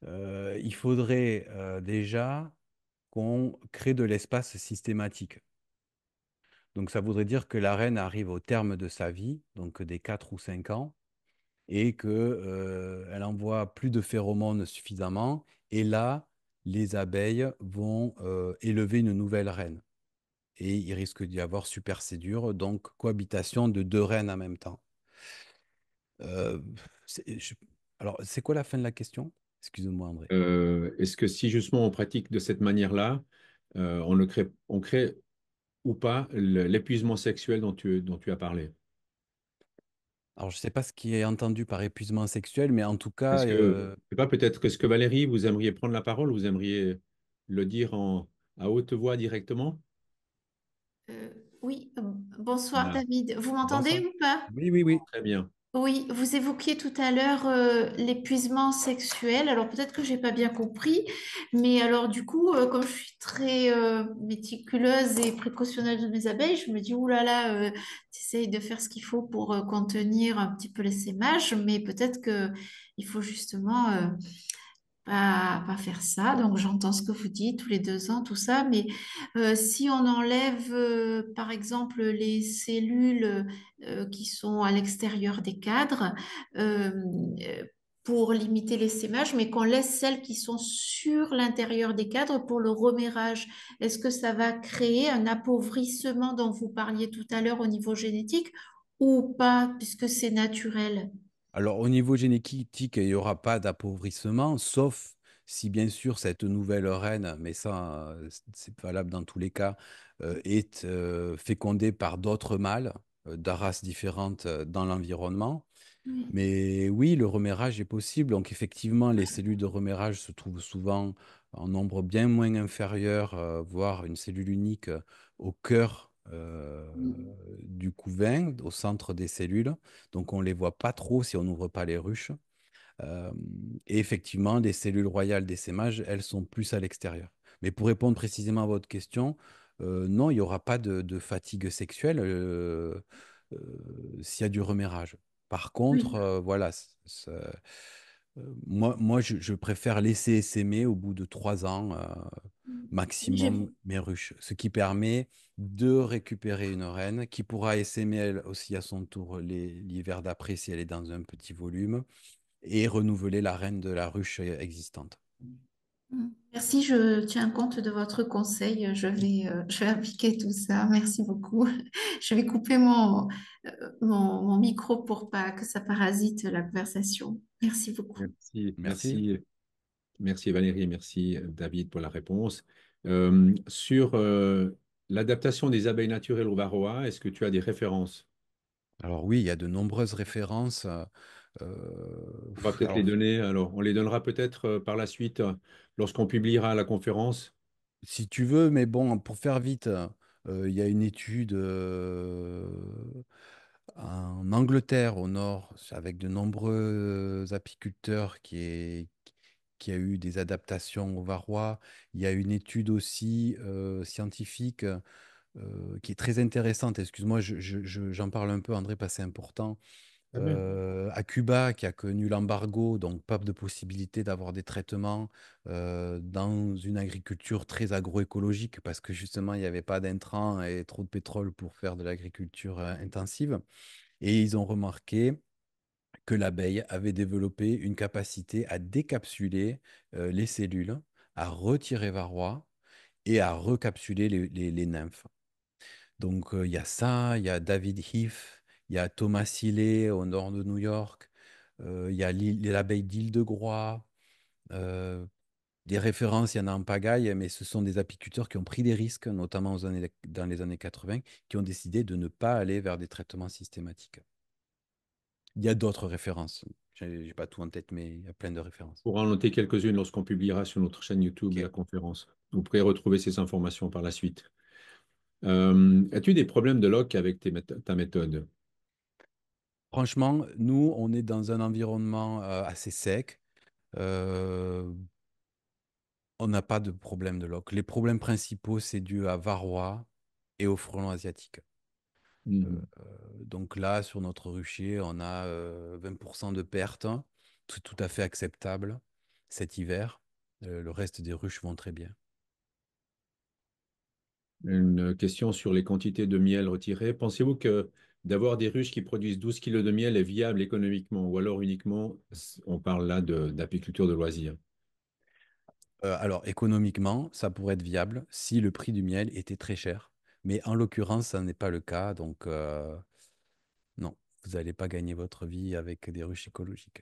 il faudrait déjà qu'on crée de l'espace systématique. Donc ça voudrait dire que la reine arrive au terme de sa vie, donc des 4 ou 5 ans, et que, elle envoie plus de phéromones suffisamment. Et là, les abeilles vont élever une nouvelle reine. Et il risque d'y avoir supersédure, donc cohabitation de deux reines en même temps. Euh, c'est- je- Alors, c'est quoi la fin de la question? Excuse-moi, André. Est-ce que si justement on pratique de cette manière-là, on crée ou pas l'épuisement sexuel dont tu as parlé? Alors, je ne sais pas ce qui est entendu par épuisement sexuel, mais en tout cas, Est-ce que, je sais pas, peut-être que ce que Valérie, vous aimeriez prendre la parole, vous aimeriez le dire à haute voix directement? Euh, oui, bonsoir Voilà. David. Vous m'entendez bonsoir. ou pas? Oui, oui, oui. Très bien. Oui, vous évoquiez tout à l'heure l'épuisement sexuel. Alors peut-être que j'ai pas bien compris, mais alors du coup, comme je suis très méticuleuse et précautionnelle de mes abeilles, je me dis, ouh là là, t'essayes de faire ce qu'il faut pour contenir un petit peu l'essaimage, mais peut-être que il faut justement pas faire ça. Donc, j'entends ce que vous dites tous les 2 ans, tout ça. Mais si on enlève, par exemple, les cellules qui sont à l'extérieur des cadres euh, pour limiter l'essaimage, mais qu'on laisse celles qui sont sur l'intérieur des cadres pour le remération, est-ce que ça va créer un appauvrissement dont vous parliez tout à l'heure au niveau génétique ou pas, puisque c'est naturel? Alors, au niveau génétique, il n'y aura pas d'appauvrissement, sauf si, bien sûr, cette nouvelle reine, mais ça, c'est valable dans tous les cas, est fécondée par d'autres mâles de races différentes dans l'environnement. Oui. Mais oui, le remération est possible. Donc, effectivement, les cellules de remération se trouvent souvent en nombre bien moins inférieur, voire une cellule unique au cœur du couvain, au centre des cellules. Donc, on ne les voit pas trop si on n'ouvre pas les ruches. Euh, et effectivement, les cellules royales d'essaimage, elles sont plus à l'extérieur. Mais pour répondre précisément à votre question, non, il n'y aura pas de fatigue sexuelle s'il y a du remération. Par contre, Oui. voilà, moi je préfère laisser essaimer au bout de 3 ans Oui, j'ai maximum mes ruches, ce qui permet de récupérer une reine qui pourra essaimer elle aussi à son tour l'hiver d'après si elle est dans un petit volume et renouveler la reine de la ruche existante. Merci, je tiens compte de votre conseil. Je vais appliquer tout ça. Merci beaucoup. Je vais couper mon micro pour pas que ça parasite la conversation. Merci beaucoup. Merci, Merci. merci, merci Valérie, merci David pour la réponse. Sur l'adaptation des abeilles naturelles au varroa, est-ce que tu as des références? Alors oui, il y a de nombreuses références. On va peut-être les Alors, donner. Alors, on les donnera peut-être par la suite lorsqu'on publiera la conférence. si tu veux, mais bon, pour faire vite, il y a une étude en Angleterre, au nord, avec de nombreux apiculteurs qui a eu des adaptations au varroa. Il y a une étude aussi scientifique qui est très intéressante. Excuse-moi, j'en parle un peu, André, parce que c'est important. Très bien. À Cuba, qui a connu l'embargo, donc pas de possibilité d'avoir des traitements dans une agriculture très agroécologique, parce que justement, il n'y avait pas d'intrants et trop de pétrole pour faire de l'agriculture intensive. Et ils ont remarqué que l'abeille avait développé une capacité à décapsuler les cellules, à retirer varroa et à recapsuler les nymphes. Donc, il y a ça, il y a David Heath, il y a Thomas Seeley au nord de New York, il y a l'abeille d'Île-de-Groix. euh, des références, il y en a en pagaille, mais ce sont des apiculteurs qui ont pris des risques, notamment dans les années 80, qui ont décidé de ne pas aller vers des traitements systématiques. Il y a d'autres références. J'ai pas tout en tête, mais il y a plein de références. On pourra en noter quelques-unes lorsqu'on publiera sur notre chaîne YouTube Ok. la conférence. Vous pourrez retrouver ces informations par la suite. As-tu des problèmes de loc avec ta méthode? Franchement, nous, on est dans un environnement assez sec. Euh, on n'a pas de problème de loc. Les problèmes principaux, c'est dû à varroa et au frelon asiatique. Mhm. Donc là, sur notre rucher, on a 20% de pertes, tout à fait acceptable cet hiver. Le reste des ruches vont très bien. Une question sur les quantités de miel retirées. Pensez-vous que d'avoir des ruches qui produisent 12 kilos de miel est viable économiquement ou alors uniquement, on parle là d'apiculture de loisirs? Alors, économiquement, ça pourrait être viable si le prix du miel était très cher. Mais en l'occurrence, ça n'est pas le cas. Donc, non, vous n'allez pas gagner votre vie avec des ruches écologiques.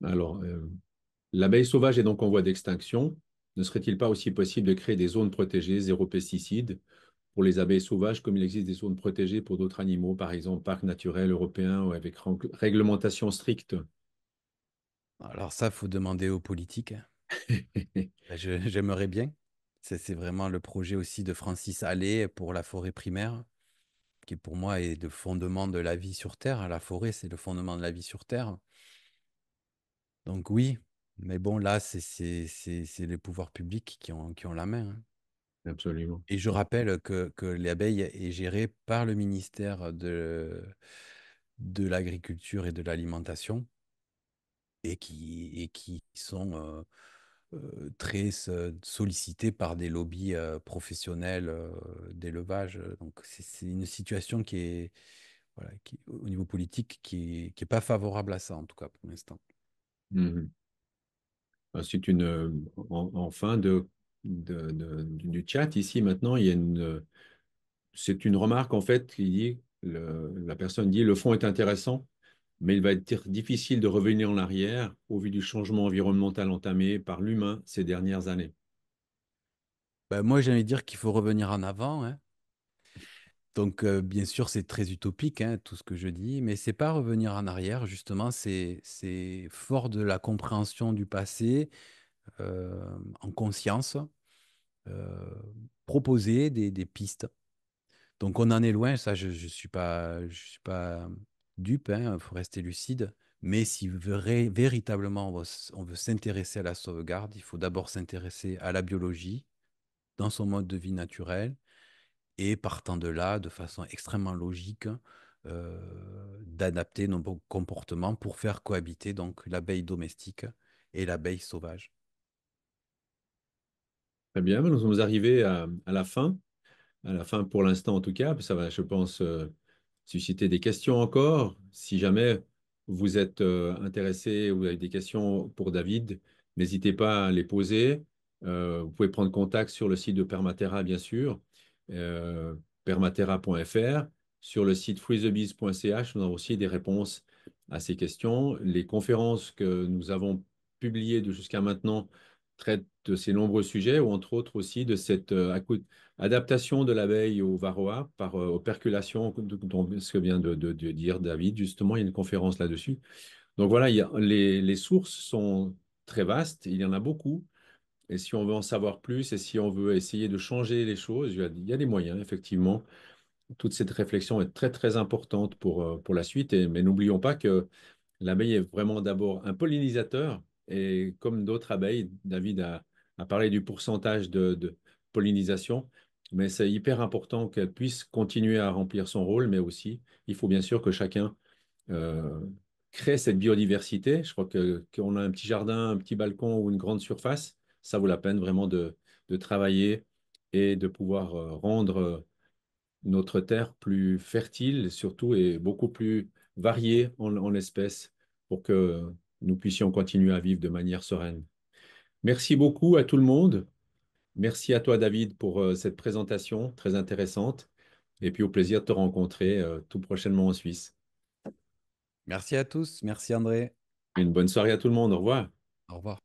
Alors, l'abeille sauvage est donc en voie d'extinction. ne serait-il pas aussi possible de créer des zones protégées, zéro pesticide, pour les abeilles sauvages, comme il existe des zones protégées pour d'autres animaux, par exemple parc naturel européen ou avec réglementation stricte? Alors ça, faut demander aux politiques, hein. Ben, j'aimerais bien. C'est vraiment le projet aussi de Francis Allais pour la forêt primaire, qui pour moi est le fondement de la vie sur Terre. La forêt, c'est le fondement de la vie sur Terre. Donc oui, mais bon, là, c'est les pouvoirs publics qui ont la main, hein. Absolument. Et je rappelle que l'abeille est gérée par le ministère de l'Agriculture et de l'Alimentation et qui sont très sollicités par des lobbies professionnels d'élevage. Donc c'est une situation qui est, voilà, au niveau politique, qui est pas favorable à ça, en tout cas pour l'instant. Mhm. Ensuite, en fin du chat, ici, maintenant, il y a c'est une remarque, en fait, qui dit, la personne dit, le fond est intéressant, mais il va être difficile de revenir en arrière au vu du changement environnemental entamé par l'humain ces dernières années. Ben, moi, j'ai envie de dire qu'il faut revenir en avant, hein. Donc, bien sûr, c'est très utopique, hein, tout ce que je dis, mais c'est pas revenir en arrière, justement, c'est fort de la compréhension du passé, en conscience, euh, proposer des pistes. Donc, on en est loin, ça, je suis pas dupe, il faut rester lucide. Mais si véritablement on veut s'intéresser à la sauvegarde, il faut d'abord s'intéresser à la biologie dans son mode de vie naturel et partant de là, de façon extrêmement logique, d'adapter nos comportements pour faire cohabiter donc l'abeille domestique et l'abeille sauvage. Très bien, nous sommes arrivés à la fin pour l'instant en tout cas. Ça va, je pense, susciter des questions encore. Si jamais vous êtes intéressé ou vous avez des questions pour David, n'hésitez pas à les poser. Vous pouvez prendre contact sur le site de Permaterra, bien sûr, permaterra.fr. Sur le site freethebees.ch, nous avons aussi des réponses à ces questions. Les conférences que nous avons publiées jusqu'à maintenant traitent de ces nombreux sujets, ou entre autres aussi de cette adaptation de l'abeille au varroa par operculation, dont ce que vient de dire David, justement, il y a une conférence là-dessus. Donc voilà, les sources sont très vastes, il y en a beaucoup. Et si on veut en savoir plus et si on veut essayer de changer les choses, il y a des moyens, effectivement. Toute cette réflexion est très, très importante pour la suite. Mais n'oublions pas que l'abeille est vraiment d'abord un pollinisateur. Et comme d'autres abeilles, David a parlé du pourcentage de pollinisation. Mais c'est hyper important qu'elle puisse continuer à remplir son rôle. Mais aussi, il faut bien sûr que chacun euh, crée cette biodiversité. Je crois qu'on a un petit jardin, un petit balcon ou une grande surface. Ça vaut la peine vraiment de travailler et de pouvoir rendre notre terre plus fertile surtout et beaucoup plus variée en espèces pour que nous puissions continuer à vivre de manière sereine. Merci beaucoup à tout le monde. Merci à toi, David, pour cette présentation très intéressante. Et puis au plaisir de te rencontrer tout prochainement en Suisse. Merci à tous, merci André. Une bonne soirée à tout le monde. Au revoir. Au revoir.